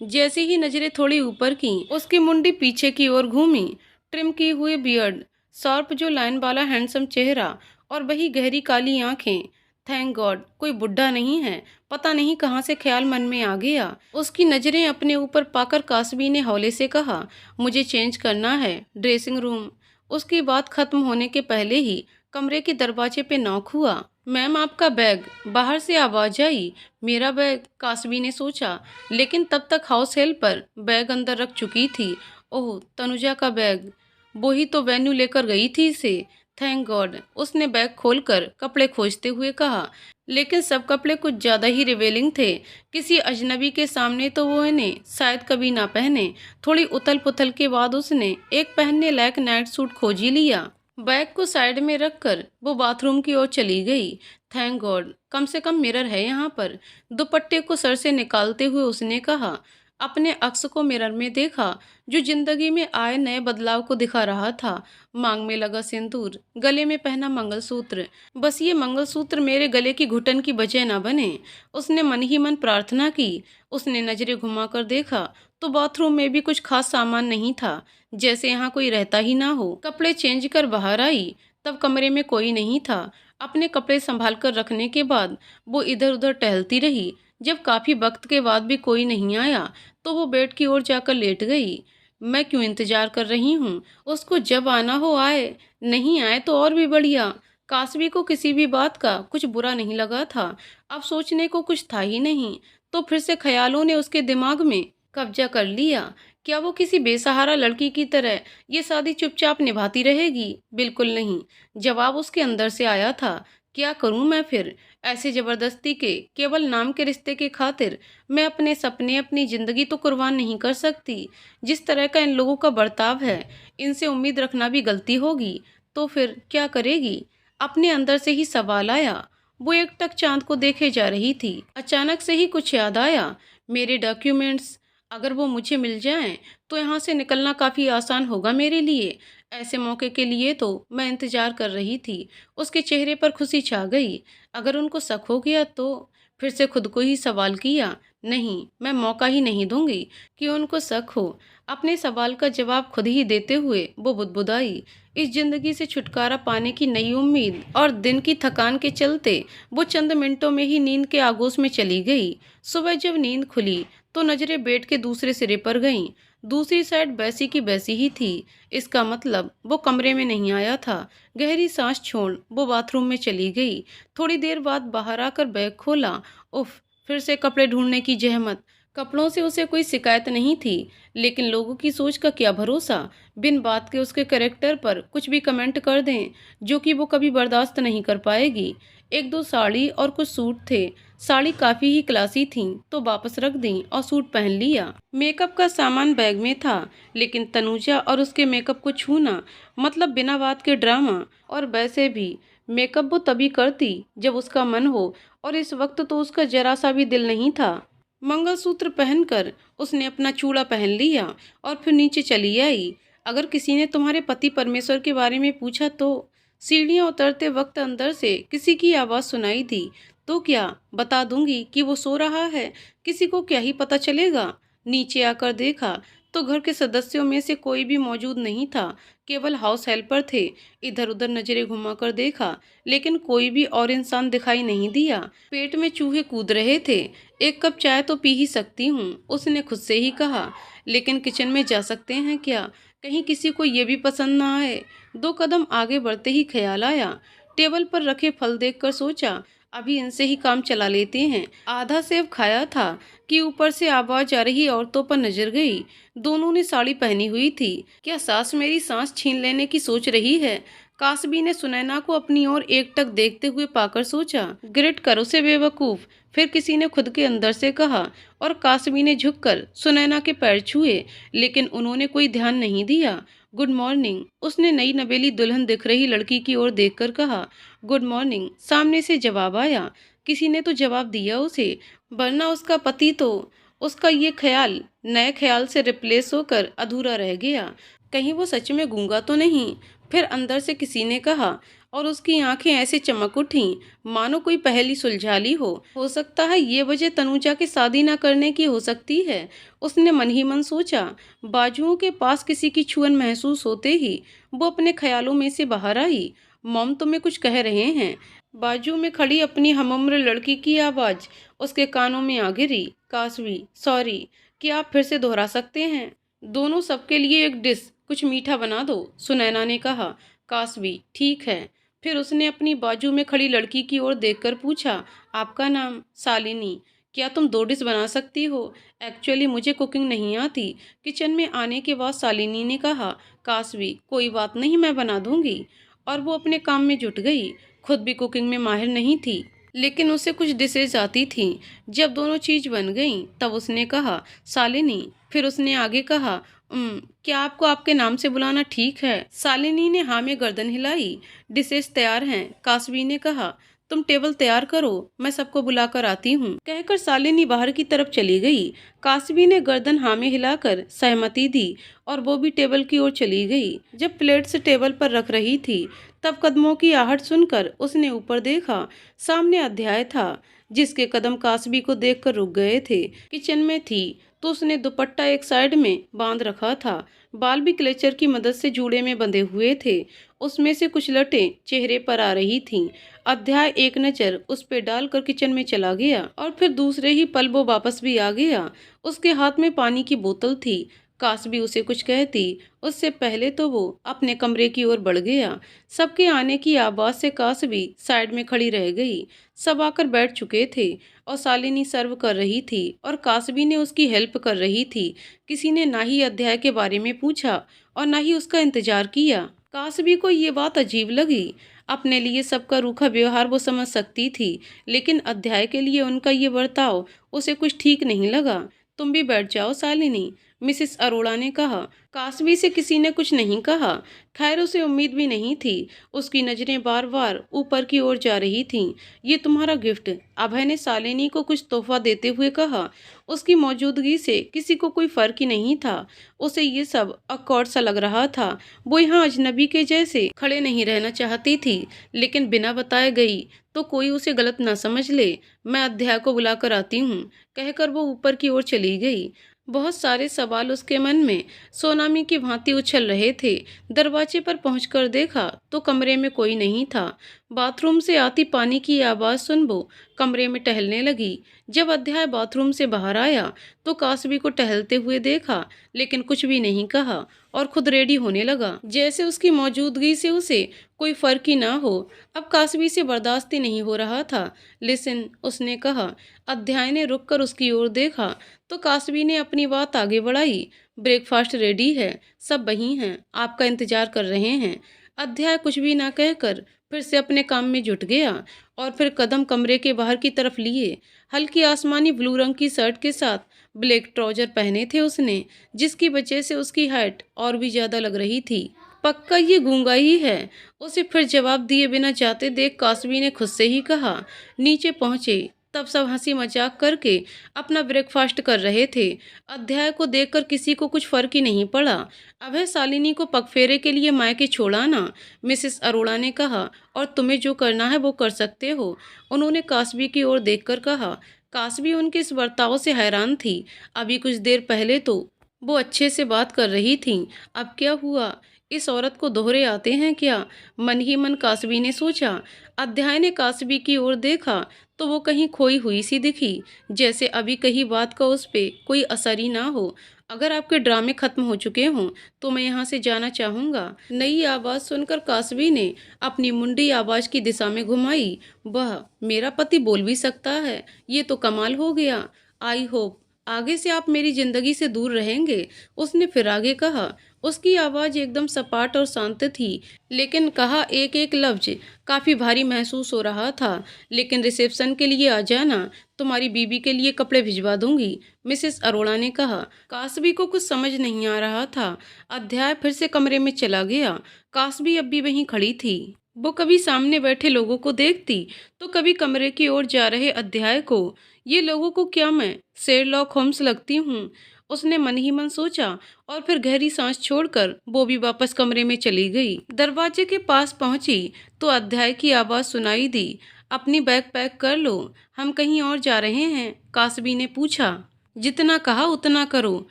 जैसे ही नजरें थोड़ी ऊपर की, उसकी मुंडी पीछे की ओर घूमी। ट्रिम की हुई बियर्ड, शार्प जो लाइन वाला हैंडसम चेहरा और वही गहरी काली आंखें। थैंक गॉड कोई बुढ़ा नहीं है। पता नहीं कहाँ से ख्याल मन में आ गया। उसकी नजरें अपने ऊपर पाकर कासबी ने हौले से कहा, मुझे चेंज करना है, ड्रेसिंग रूम। उसकी बात खत्म होने के पहले ही कमरे के दरवाजे पे नॉक हुआ। मैम, आपका बैग। बाहर से आवाज आई। मेरा बैग? कासबी ने सोचा, लेकिन तब तक हाउस हेल्पर बैग अंदर रख चुकी थी। ओह, तनुजा का बैग। वो ही तो वेन्यू लेकर गई थी इसे। Thank God. उसने बैग खोलकर कपड़े खोजते हुए कहा, लेकिन सब कपड़े कुछ ज़्यादा ही रिवेलिंग थे। किसी अजनबी के सामने तो वो इन्हें शायद कभी ना पहने। थोड़ी उथल पुथल के बाद उसने एक पहनने लायक नाइट सूट खोज ही लिया। बैग को साइड में रखकर वो बाथरूम की ओर चली गई। थैंक गॉड कम से कम मिरर है यहाँ पर। दुपट्टे को सर से निकालते हुए उसने कहा। अपने अक्स को मिरर में देखा, जो जिंदगी में आए नए बदलाव को दिखा रहा था। मांग में लगा सिंदूर, गले में पहना मंगलसूत्र। बस ये मंगलसूत्र मेरे गले की घुटन की वजह ना बने। उसने मन ही मन प्रार्थना की। उसने नजरें घुमाकर देखा तो बाथरूम में भी कुछ खास सामान नहीं था, जैसे यहाँ कोई रहता ही ना हो। कपड़े चेंज कर बाहर आई, तब कमरे में कोई नहीं था। अपने कपड़े संभाल कर रखने के बाद वो इधर उधर टहलती रही। जब काफी वक्त के बाद भी कोई नहीं आया, तो वो बेड की ओर जाकर लेट गई। मैं क्यों इंतजार कर रही हूँ? उसको जब आना हो आए, नहीं आए तो और भी बढ़िया। कासवी को किसी भी बात का कुछ बुरा नहीं लगा था। अब सोचने को कुछ था ही नहीं, तो फिर से ख्यालों ने उसके दिमाग में कब्जा कर लिया। क्या वो किसी बेसहारा लड़की की तरह ये शादी चुपचाप निभाती रहेगी? बिल्कुल नहीं। जवाब उसके अंदर से आया था। क्या करूं मैं फिर? ऐसे जबरदस्ती के केवल नाम के रिश्ते के खातिर मैं अपने सपने, अपनी जिंदगी तो कुर्बान नहीं कर सकती। जिस तरह का इन लोगों का बर्ताव है, इनसे उम्मीद रखना भी गलती होगी। तो फिर क्या करेगी? अपने अंदर से ही सवाल आया। वो एकटक चांद को देखे जा रही थी। अचानक से ही कुछ याद आया। मेरे डॉक्यूमेंट्स, अगर वो मुझे मिल जाएं तो यहाँ से निकलना काफ़ी आसान होगा मेरे लिए। ऐसे मौके के लिए तो मैं इंतजार कर रही थी। उसके चेहरे पर खुशी छा गई। अगर उनको शक हो गया तो? फिर से खुद को ही सवाल किया। नहीं, मैं मौका ही नहीं दूंगी कि उनको शक हो। अपने सवाल का जवाब खुद ही देते हुए वो बुदबुदाई। इस जिंदगी से छुटकारा पाने की नई उम्मीद और दिन की थकान के चलते वो चंद मिनटों में ही नींद के आगोश में चली गई। सुबह जब नींद खुली तो नजरें बेड के दूसरे सिरे पर गईं। दूसरी साइड वैसी की वैसी ही थी। इसका मतलब वो कमरे में नहीं आया था। गहरी सांस छोड़ वो बाथरूम में चली गई। थोड़ी देर बाद बाहर आकर बैग खोला। उफ, फिर से कपड़े ढूंढने की जहमत। कपड़ों से उसे कोई शिकायत नहीं थी, लेकिन लोगों की सोच का क्या भरोसा? बिन बात के उसके कैरेक्टर पर कुछ भी कमेंट कर दें, जो कि वो कभी बर्दाश्त नहीं कर पाएगी। एक दो साड़ी और कुछ सूट थे। साड़ी काफ़ी ही क्लासी थी तो वापस रख दी और सूट पहन लिया। मेकअप का सामान बैग में था, लेकिन तनुजा और उसके मेकअप को छूना मतलब बिना बात के ड्रामा। और वैसे भी मेकअप वो तभी करती जब उसका मन हो, और इस वक्त तो उसका जरा सा भी दिल नहीं था। मंगलसूत्र पहनकर उसने अपना चूड़ा पहन लिया और फिर नीचे चली आई। अगर किसी ने तुम्हारे पति परमेश्वर के बारे में पूछा तो? सीढ़ियां उतरते वक्त अंदर से किसी की आवाज़ सुनाई दी। तो क्या बता दूंगी कि वो सो रहा है? किसी को क्या ही पता चलेगा। नीचे आकर देखा तो घर के सदस्यों में से कोई भी मौजूद नहीं था। केवल हाउस हेल्पर थे। इधर उधर नजरें घुमाकर देखा, लेकिन कोई भी और इंसान दिखाई नहीं दिया। पेट में चूहे कूद रहे थे। एक कप चाय तो पी ही सकती हूँ, उसने खुद से ही कहा। लेकिन किचन में जा सकते हैं क्या? कहीं किसी को ये भी पसंद ना आए। दो कदम आगे बढ़ते ही ख्याल आया। टेबल पर रखे फल देखकर सोचा, अभी इनसे ही काम चला लेते हैं। आधा सेब खाया था कि ऊपर से आवाज आ रही औरतों पर नजर गई। दोनों ने साड़ी पहनी हुई थी। क्या सास मेरी सांस छीन लेने की सोच रही है? कासबी ने सुनैना को अपनी ओर एकटक देखते हुए पाकर सोचा, ग्रेट करो से बेवकूफ। फिर किसी ने खुद के अंदर से कहा, और कासबी ने झुककर सुनैना के पैर छुए, लेकिन उन्होंने कोई ध्यान नहीं दिया। गुड मॉर्निंग, उसने नई नवेली दुल्हन दिख रही लड़की की ओर देखकर कहा। गुड मॉर्निंग, सामने से जवाब आया। किसी ने तो जवाब दिया उसे, वरना उसका पति तो। उसका ये ख्याल नए ख्याल से रिप्लेस होकर अधूरा रह गया। कहीं वो सच में गूंगा तो नहीं? फिर अंदर से किसी ने कहा, और उसकी आंखें ऐसे चमक उठीं मानो कोई पहेली सुलझा ली हो सकता है ये वजह तनुजा के शादी न करने की हो सकती है। उसने मन ही मन सोचा। बाजुओं के पास किसी की छुअन महसूस होते ही वो अपने ख्यालों में से बाहर आई। मॉम तुम्हें कुछ कह रहे हैं? बाजू में खड़ी अपनी हमउम्र लड़की की आवाज उसके कानों में आ गिरी। कासवी, सॉरी, क्या आप फिर से दोहरा सकते हैं? दोनों सबके लिए एक डिश, कुछ मीठा बना दो, सुनैना ने कहा। कासवी, ठीक है। फिर उसने अपनी बाजू में खड़ी लड़की की ओर देखकर पूछा, आपका नाम? शालिनी। क्या तुम दो डिश बना सकती हो? एक्चुअली मुझे कुकिंग नहीं आती। किचन में आने के बाद शालिनी ने कहा। कासवी, कोई बात नहीं, मैं बना दूंगी। और वो अपने काम में जुट गई। खुद भी कुकिंग में माहिर नहीं थी, लेकिन उसे कुछ डिशेज आती थीं। जब दोनों चीज बन गईं, तब उसने कहा, शालिनी। फिर उसने आगे कहा, क्या आपको आपके नाम से बुलाना ठीक है? शालिनी ने हाँ में गर्दन हिलाई। डिशेज तैयार हैं, कासवी ने कहा। तुम टेबल तैयार करो, मैं सबको बुलाकर आती हूँ, कहकर शालिनी बाहर की तरफ चली गई। कासवी ने गर्दन हाँ में हिलाकर सहमति दी और वो भी टेबल की ओर चली गई। जब प्लेट्स टेबल पर रख रही थी, तब कदमों की आहट सुनकर उसने ऊपर देखा। सामने अध्याय था, जिसके कदम कासवी को देखकर रुक गए थे। किचन में थी तो उसने दुपट्टा एक साइड में बांध रखा था। बाल भी क्लेचर की मदद से जूड़े में बंधे हुए थे। उसमें से कुछ लटें चेहरे पर आ रही थीं। अध्याय एक नज़र उस पे डालकर किचन में चला गया और फिर दूसरे ही पल वो वापस भी आ गया। उसके हाथ में पानी की बोतल थी। कासबी उसे कुछ कहती उससे पहले तो वो अपने कमरे की ओर बढ़ गया। सबके आने की आवाज़ से कासबी साइड में खड़ी रह गई। सब आकर बैठ चुके थे और शालिनी सर्व कर रही थी और कासबी ने उसकी हेल्प कर रही थी। किसी ने ना ही अध्याय के बारे में पूछा और ना ही उसका इंतजार किया। कासबी को ये बात अजीब लगी। अपने लिए सबका रूखा व्यवहार वो समझ सकती थी, लेकिन अध्याय के लिए उनका ये बर्ताव उसे कुछ ठीक नहीं लगा। तुम भी बैठ जाओ शालिनी, मिसेस अरोड़ा ने कहा। कासबी से किसी ने कुछ नहीं कहा। खैर उसे उम्मीद भी नहीं थी। उसकी नजरें बार बार ऊपर की ओर जा रही थीं। ये तुम्हारा गिफ्ट, अभय ने शालिनी को कुछ तोहफा देते हुए कहा। उसकी मौजूदगी से किसी को कोई फर्क ही नहीं था। उसे ये सब अकॉर्ड सा लग रहा था। वो यहाँ अजनबी के जैसे खड़े नहीं रहना चाहती थी, लेकिन बिना बताए गई तो कोई उसे गलत ना समझ ले। मैं अध्याय को बुलाकर आती हूँ, कहकर वो ऊपर की ओर चली गई। बहुत सारे सवाल उसके मन में सोनामी की भांति उछल रहे थे। दरवाजे पर पहुंचकर देखा तो कमरे में कोई नहीं था। बाथरूम से आती पानी की आवाज़ सुन वो कमरे में टहलने लगी। जब अध्याय बाथरूम से बाहर आया तो कासबी को टहलते हुए देखा, लेकिन कुछ भी नहीं कहा और खुद रेडी होने लगा, जैसे उसकी मौजूदगी से उसे कोई फर्क ही ना हो। अब कासबी से बर्दाश्त ही नहीं हो रहा था। लिसन, उसने कहा। अध्याय ने रुककर उसकी ओर देखा तो कासबी ने अपनी बात आगे बढ़ाई। ब्रेकफास्ट रेडी है, सब वहीं हैं, आपका इंतजार कर रहे हैं। अध्याय कुछ भी ना कहकर फिर से अपने काम में जुट गया और फिर कदम कमरे के बाहर की तरफ लिए। हल्की आसमानी ब्लू रंग की शर्ट के साथ ब्लैक ट्राउजर पहने थे उसने, जिसकी वजह से उसकी हाइट और भी ज्यादा लग रही थी। पक्का ये गूंगा ही है, उसे फिर जवाब दिए बिना जाते देख कासबी ने खुद से ही कहा। नीचे पहुंचे तब सब हंसी मजाक करके अपना ब्रेकफास्ट कर रहे थे। अध्याय को देखकर किसी को कुछ फर्क ही नहीं पड़ा। अभय शालिनी को पगफेरे के लिए मायके छोड़ाना, मिसेस अरोड़ा ने कहा, और तुम्हें जो करना है वो कर सकते हो, उन्होंने कासबी की ओर देखकर कहा। कासबी उनके इस बर्ताव से हैरान थी। अभी कुछ देर पहले तो वो अच्छे से बात कर रही थी, अब क्या हुआ? इस औरत को दोहरे आते हैं क्या? मन ही मन कासबी ने सोचा। अध्याय ने कासबी की ओर देखा तो वो कहीं खोई हुई सी दिखी, जैसे अभी कही बात का उस पे कोई असर ही ना हो। अगर आपके ड्रामे खत्म हो चुके हों तो मैं यहाँ से जाना चाहूँगा। नई आवाज़ सुनकर कासबी ने अपनी मुंडी आवाज़ की दिशा में घुमाई। वह, मेरा पति बोल भी सकता है, ये तो कमाल हो गया। आई होप आगे से आप मेरी जिंदगी से दूर रहेंगे, उसने फिर आगे कहा। उसकी आवाज़ एकदम सपाट और शांत थी, लेकिन कहा एक एक लफ्ज काफ़ी भारी महसूस हो रहा था। लेकिन रिसेप्शन के लिए आ जाना, तुम्हारी बीबी के लिए कपड़े भिजवा दूंगी, मिसेस अरोड़ा ने कहा। कासबी को कुछ समझ नहीं आ रहा था। अध्याय फिर से कमरे में चला गया। कासबी अब भी वहीं खड़ी थी। वो कभी सामने बैठे लोगों को देखती तो कभी कमरे की ओर जा रहे अध्याय को। ये लोगों को क्या मैं शेरलॉक होम्स लगती हूँ? उसने मन ही मन सोचा और फिर गहरी सांस छोड़कर वो भी वापस कमरे में चली गई। दरवाजे के पास पहुंची तो अध्याय की आवाज़ सुनाई दी। अपनी बैग पैक कर लो, हम कहीं और जा रहे हैं, कासबी ने पूछा। जितना कहा उतना करो,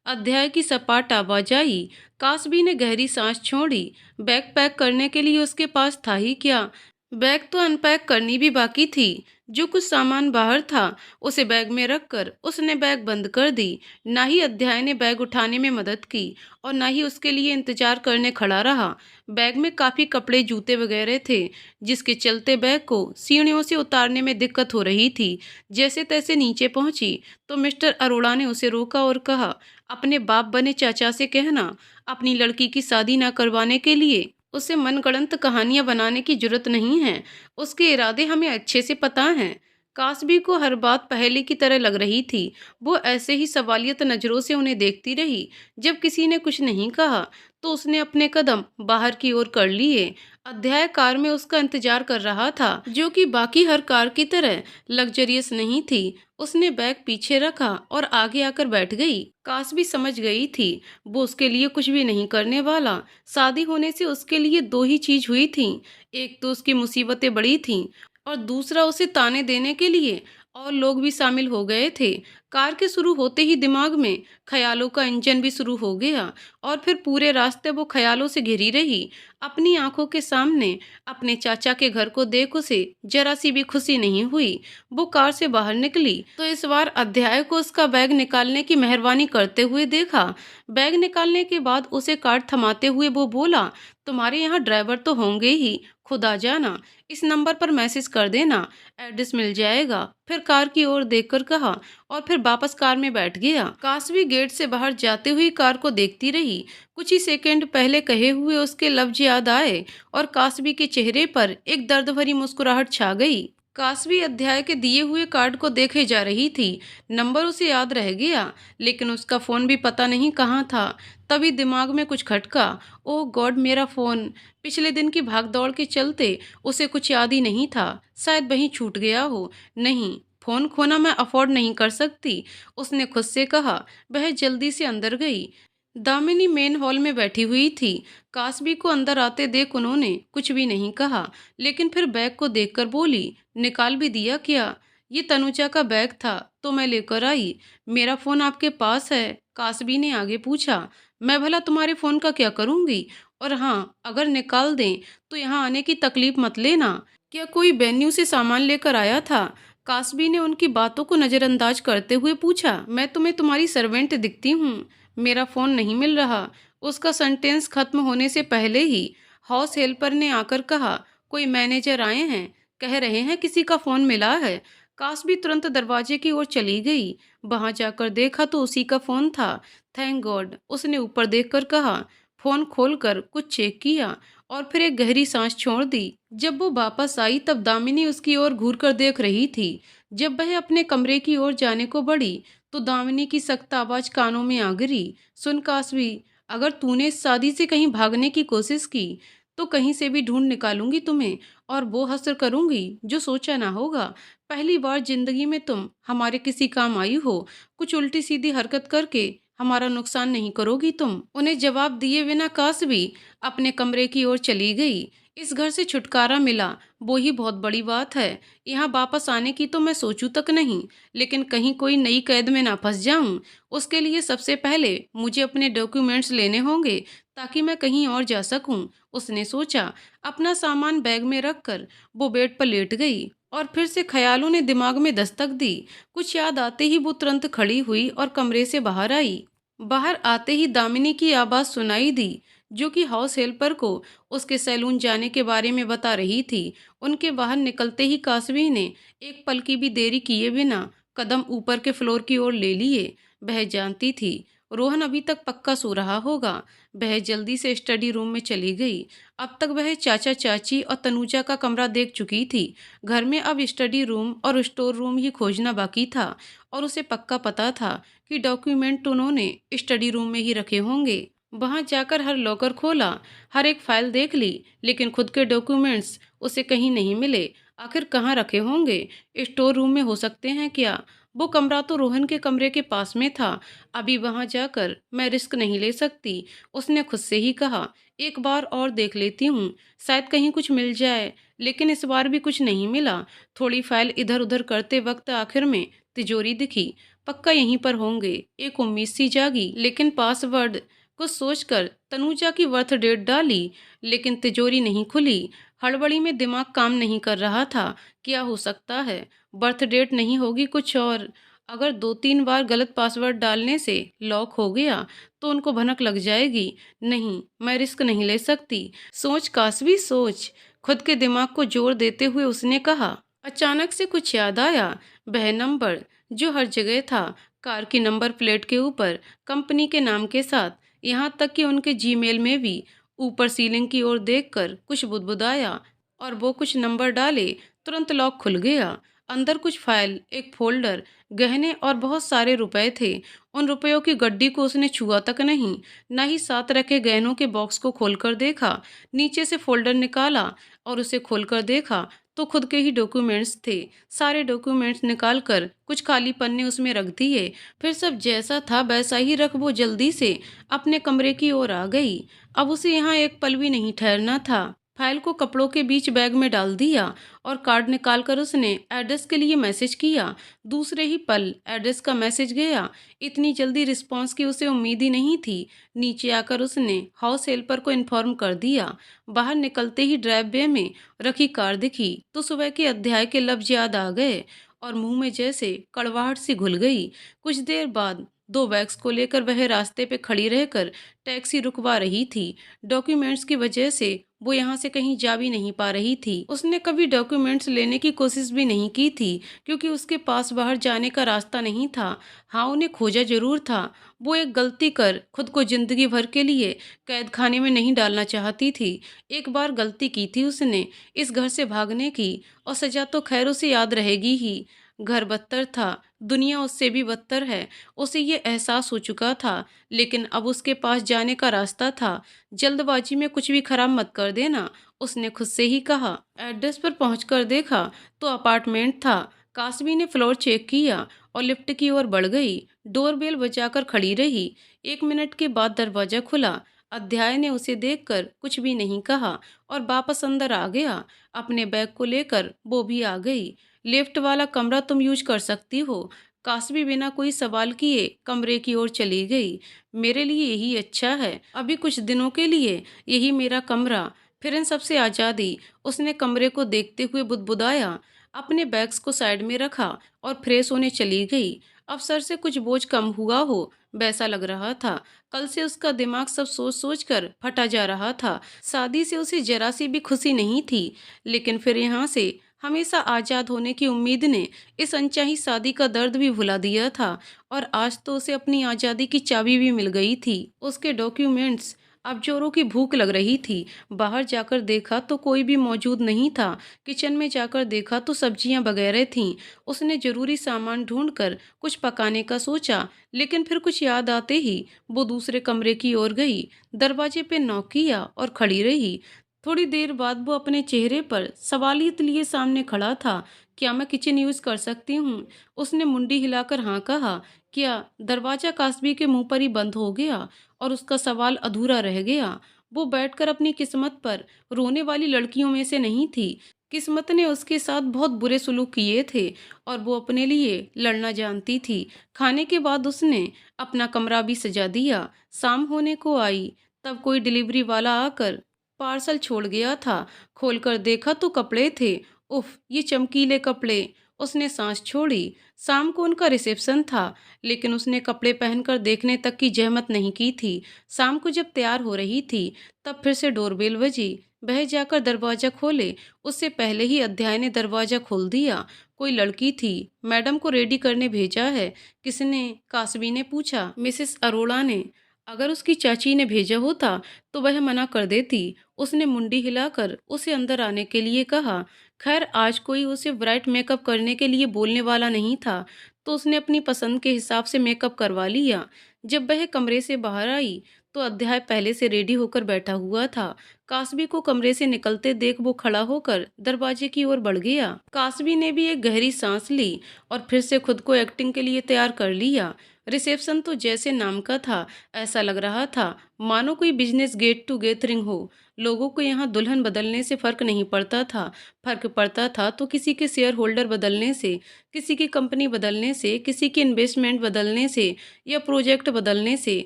अध्याय की सपाट आवाज आई। कासबी ने गहरी सांस छोड़ी। बैग पैक करने के लिए उसके पास था ही क्या? बैग तो अनपैक करनी भी बाकी थी। जो कुछ सामान बाहर था उसे बैग में रखकर उसने बैग बंद कर दी। ना ही अध्याय ने बैग उठाने में मदद की और ना ही उसके लिए इंतजार करने खड़ा रहा। बैग में काफ़ी कपड़े, जूते वगैरह थे, जिसके चलते बैग को सीढ़ियों से उतारने में दिक्कत हो रही थी। जैसे तैसे नीचे पहुंची तो मिस्टर अरोड़ा ने उसे रोका और कहा, अपने बाप बने चाचा से कहना अपनी लड़की की शादी ना करवाने के लिए। उसे मनगढ़ंत कहानियां बनाने की जरूरत नहीं है। उसके इरादे हमें अच्छे से पता हैं। कासबी को हर बात पहले की तरह लग रही थी। वो ऐसे ही सवालियत नजरों से उन्हें देखती रही। जब किसी ने कुछ नहीं कहा तो उसने अपने कदम बाहर की ओर कर लिए। अध्याय कार में उसका इंतजार कर रहा था, जो कि बाकी हर कार की तरह लग्जरियस नहीं थी। उसने बैग पीछे रखा और आगे आकर बैठ गई। कासबी समझ गई थी वो उसके लिए कुछ भी नहीं करने वाला। शादी होने से उसके लिए दो ही चीज हुई थी, एक तो उसकी मुसीबतें बड़ी थीं और दूसरा उसे ताने देने के लिए और लोग भी शामिल हो गए थे। कार के शुरू होते ही दिमाग में ख्यालों का इंजन भी शुरू हो गया और फिर पूरे रास्ते वो ख्यालों से घिरी रही। अपनी आंखों के सामने अपने चाचा के घर को देख उसे जरा सी भी खुशी नहीं हुई। वो कार से बाहर निकली तो इस बार अध्याय को उसका बैग निकालने की मेहरबानी करते हुए देखा। बैग निकालने के बाद उसे कार थमाते हुए वो बोला, तुम्हारे यहाँ ड्राइवर तो होंगे ही, खुद आ जाना, इस नंबर पर मैसेज कर देना, एड्रेस मिल जाएगा। फिर कार की ओर देखकर कहा और फिर वापस कार में बैठ गया। कासवी गेट से बाहर जाते हुए कार को देखती रही। कुछ ही सेकंड पहले कहे हुए उसके लफ्ज याद आए और कासवी के चेहरे पर एक दर्द भरी मुस्कुराहट छा गई। कासवी अध्याय के दिए हुए कार्ड को देखे जा रही थी। नंबर उसे याद रह गया, लेकिन उसका फोन भी पता नहीं कहाँ था। तभी दिमाग में कुछ खटका। ओह गॉड, मेरा फोन! पिछले दिन की भागदौड़ के चलते उसे कुछ याद ही नहीं था। शायद वहीं छूट गया हो। नहीं, फोन खोना मैं अफोर्ड नहीं कर सकती, उसने खुद से कहा। वह जल्दी से अंदर गई। दामिनी मेन हॉल में बैठी हुई थी। कासवी को अंदर आते देख उन्होंने कुछ भी नहीं कहा, लेकिन फिर बैग को देखकर बोली, निकाल भी दिया क्या? ये तनुजा का बैग था तो मैं लेकर आई। मेरा फोन आपके पास है? कासवी ने आगे पूछा। मैं भला तुम्हारे फोन का क्या करूंगी? और हाँ, अगर निकाल दें तो यहाँ आने की तकलीफ मत लेना। क्या कोई वेन्यू से सामान लेकर आया था? कासवी ने उनकी बातों को नजरअंदाज करते हुए पूछा। मैं तुम्हें तुम्हारी सर्वेंट दिखती हूँ? मेरा फोन नहीं मिल रहा। उसका सेंटेंस खत्म होने से पहले ही हाउस हेल्पर ने आकर कहा, कोई मैनेजर आए हैं, कह रहे हैं किसी का फोन मिला है। कासवी तुरंत दरवाजे की ओर चली गई। वहां जाकर देखा तो उसी का फोन था। थैंक गॉड, उसने ऊपर देखकर कहा। फोन खोलकर कुछ चेक किया और फिर एक गहरी सांस छोड़ दी। जब वो वापस आई तब दामिनी उसकी ओर घूरकर देख रही थी। जब वह अपने कमरे की ओर जाने को बढ़ी तो दामिनी की सख्त आवाज कानों में आ गिरी। सुन कासवी, अगर तूने इस शादी से कहीं भागने की कोशिश की तो कहीं से भी ढूंढ निकालूंगी तुम्हें और वो हसर करूंगी जो सोचा ना होगा। पहली बार जिंदगी में तुम हमारे किसी काम आई हो। कुछ उल्टी सीधी हरकत करके हमारा नुकसान नहीं करोगी तुम। उन्हें जवाब दिए बिना कासवी अपने कमरे की ओर चली गई। इस घर से छुटकारा मिला, वो ही बहुत बड़ी बात है। यहाँ वापस आने की तो मैं सोचूं तक नहीं, लेकिन कहीं कोई नई कैद में ना फंस जाऊं। उसके लिए सबसे पहले मुझे अपने डॉक्यूमेंट्स लेने होंगे ताकि मैं कहीं और जा सकूं, उसने सोचा। अपना सामान बैग में रखकर वो बेड पर लेट गई और फिर से ख्यालों ने दिमाग में दस्तक दी। कुछ याद आते ही वो तुरंत खड़ी हुई और कमरे से बाहर आई। बाहर आते ही दामिनी की आवाज सुनाई दी, जो कि हाउस हेल्पर को उसके सैलून जाने के बारे में बता रही थी। उनके बाहर निकलते ही कासवी ने एक पल की भी देरी किए बिना कदम ऊपर के फ्लोर की ओर ले लिए। वह जानती थी रोहन अभी तक पक्का सो रहा होगा। वह जल्दी से स्टडी रूम में चली गई। अब तक वह चाचा चाची और तनुजा का कमरा देख चुकी थी। घर में अब स्टडी रूम और स्टोर रूम ही खोजना बाकी था और उसे पक्का पता था कि डॉक्यूमेंट उन्होंने स्टडी रूम में ही रखे होंगे। वहां जाकर हर लॉकर खोला, हर एक फाइल देख ली, लेकिन खुद के डॉक्यूमेंट्स उसे कहीं नहीं मिले। आखिर कहाँ रखे होंगे? स्टोर रूम में हो सकते हैं क्या? वो कमरा तो रोहन के कमरे के पास में था। अभी वहां जाकर मैं रिस्क नहीं ले सकती, उसने खुद से ही कहा। एक बार और देख लेती हूँ, शायद कहीं कुछ मिल जाए। लेकिन इस बार भी कुछ नहीं मिला। थोड़ी फाइल इधर उधर करते वक्त आखिर में तिजोरी दिखी। पक्का यहीं पर होंगे। एक उम्मीद सी जागी, लेकिन पासवर्ड कुछ सोचकर तनुजा की बर्थ डेट डाली, लेकिन तिजोरी नहीं खुली। हड़बड़ी में दिमाग काम नहीं कर रहा था। क्या हो सकता है? बर्थ डेट नहीं होगी कुछ और। अगर 2-3 बार गलत पासवर्ड डालने से लॉक हो गया तो उनको भनक लग जाएगी। नहीं, मैं रिस्क नहीं ले सकती। सोच कासवी सोच, खुद के दिमाग को जोर देते हुए उसने कहा। अचानक से कुछ याद आया। वह नंबर जो हर जगह था, कार की नंबर प्लेट के ऊपर कंपनी के नाम के साथ, यहाँ तक कि उनके जीमेल में भी। ऊपर सीलिंग की ओर देखकर कुछ बुदबुदाया और वो कुछ नंबर डाले। तुरंत लॉक खुल गया। अंदर कुछ फाइल, एक फोल्डर, गहने और बहुत सारे रुपए थे। उन रुपयों की गड्डी को उसने छुआ तक नहीं, न ही साथ रखे गहनों के बॉक्स को खोलकर देखा। नीचे से फोल्डर निकाला और उसे खोलकर देखा तो खुद के ही डॉक्यूमेंट्स थे। सारे डॉक्यूमेंट्स निकालकर कुछ खाली पन्ने उसमें रख दिए। फिर सब जैसा था वैसा ही रख वो जल्दी से अपने कमरे की ओर आ गई। अब उसे यहाँ एक पल भी नहीं ठहरना था। फाइल को कपड़ों के बीच बैग में डाल दिया और कार्ड निकालकर उसने एड्रेस के लिए मैसेज किया। दूसरे ही पल एड्रेस का मैसेज गया। इतनी जल्दी रिस्पांस की उसे उम्मीद ही नहीं थी। नीचे आकर उसने हाउस हेल्पर को इन्फॉर्म कर दिया। बाहर निकलते ही ड्राइववे में रखी कार दिखी तो सुबह के अध्याय के लफ्ज याद आ गए और मुंह में जैसे कड़वाहट सी घुल गई। कुछ देर बाद दो बैग्स को लेकर वह रास्ते पे खड़ी रहकर टैक्सी रुकवा रही थी। डॉक्यूमेंट्स की वजह से वो यहाँ से कहीं जा भी नहीं पा रही थी। उसने कभी डॉक्यूमेंट्स लेने की कोशिश भी नहीं की थी क्योंकि उसके पास बाहर जाने का रास्ता नहीं था। हाँ, उन्हें खोजा जरूर था। वो एक गलती कर खुद को जिंदगी भर के लिए कैद खाने में नहीं डालना चाहती थी। एक बार गलती की थी उसने इस घर से भागने की, और सजा तो खैर उसे याद रहेगी ही। घर बदतर था, दुनिया उससे भी बदतर है, उसे ये एहसास हो चुका था। लेकिन अब उसके पास जाने का रास्ता था। जल्दबाजी में कुछ भी खराब मत कर देना, उसने खुद से ही कहा। एड्रेस पर पहुंचकर देखा तो अपार्टमेंट था। कासमी ने फ्लोर चेक किया और लिफ्ट की ओर बढ़ गई। डोरबेल बजाकर खड़ी रही। 1 मिनट के बाद दरवाजा खुला। अध्याय ने उसे देखकर कुछ भी नहीं कहा और वापस अंदर आ गया। अपने बैग को लेकर वो भी आ गई। लिफ्ट वाला कमरा तुम यूज कर सकती हो। कासमी बिना कोई सवाल किए कमरे की ओर चली गई। मेरे लिए यही अच्छा है, अभी कुछ दिनों के लिए यही मेरा कमरा, फिर इन सबसे आज़ादी। उसने कमरे को देखते हुए बुदबुदाया। अपने बैग्स को साइड में रखा और फ्रेश होने चली गई। अब सर से कुछ बोझ कम हुआ हो वैसा लग रहा था। कल से उसका दिमाग सब सोच सोच कर फटा जा रहा था। शादी से उसे जरा सी भी खुशी नहीं थी, लेकिन फिर यहाँ से हमेशा आज़ाद होने की उम्मीद ने इस अनचाही शादी का दर्द भी भुला दिया था। और आज तो उसे अपनी आज़ादी की चाबी भी मिल गई थी। उसके डॉक्यूमेंट्स। अब जोरों की भूख लग रही थी। बाहर जाकर देखा तो कोई भी मौजूद नहीं था। किचन में जाकर देखा तो सब्जियां वगैरह थीं। उसने जरूरी सामान ढूंढकर कुछ पकाने का सोचा, लेकिन फिर कुछ याद आते ही वो दूसरे कमरे की ओर गई। दरवाजे पे नॉक किया और खड़ी रही। थोड़ी देर बाद वो अपने चेहरे पर सवालियत लिए सामने खड़ा था। क्या मैं किचन यूज कर सकती हूँ? उसने मुंडी हिलाकर हाँ कहा। क्या? दरवाजा कास्बी के मुंह पर ही बंद हो गया और उसका सवाल अधूरा रह गया। वो बैठकर अपनी किस्मत पर रोने वाली लड़कियों में से नहीं थी। किस्मत ने उसके साथ बहुत बुरे सुलूक किए थे और वो अपने लिए लड़ना जानती थी। खाने के बाद उसने अपना कमरा भी सजा दिया। शाम होने को आई, तब कोई डिलीवरी वाला आकर पार्सल छोड़ गया था। खोलकर देखा तो कपड़े थे। उफ, ये चमकीले कपड़े। उसने सांस छोड़ी। शाम को उनका रिसेप्शन था, लेकिन उसने कपड़े पहनकर देखने तक की जहमत नहीं की थी। शाम को जब तैयार हो रही थी, तब फिर से डोरबेल बजी। वह जाकर दरवाजा खोले, उससे पहले ही अध्याय ने दरवाजा खोल दिया। कोई लड़की थी। मैडम को रेडी करने भेजा है। किसने? कासवी ने पूछा। मिसेस अरोड़ा ने। अगर उसकी चाची ने भेजा होता तो वह मना कर देती। उसने मुंडी हिलाकर उसे अंदर आने के लिए कहा। खैर, आज कोई उसे ब्राइट मेकअप करने के लिए बोलने वाला नहीं था, तो उसने अपनी पसंद के हिसाब से मेकअप करवा लिया। जब वह कमरे से बाहर आई तो अध्याय पहले से रेडी होकर बैठा हुआ था। कासबी को कमरे से निकलते देख वो खड़ा होकर दरवाजे की ओर बढ़ गया। कासबी ने भी एक गहरी सांस ली और फिर से खुद को एक्टिंग के लिए तैयार कर लिया। रिसेप्शन तो जैसे नाम का था, ऐसा लग रहा था मानो कोई बिजनेस गेट टू गैदरिंग हो। लोगों को यहाँ दुल्हन बदलने से फर्क नहीं पड़ता था। फर्क पड़ता था तो किसी के शेयर होल्डर बदलने से, किसी की कंपनी बदलने से, किसी की इन्वेस्टमेंट बदलने से या प्रोजेक्ट बदलने से।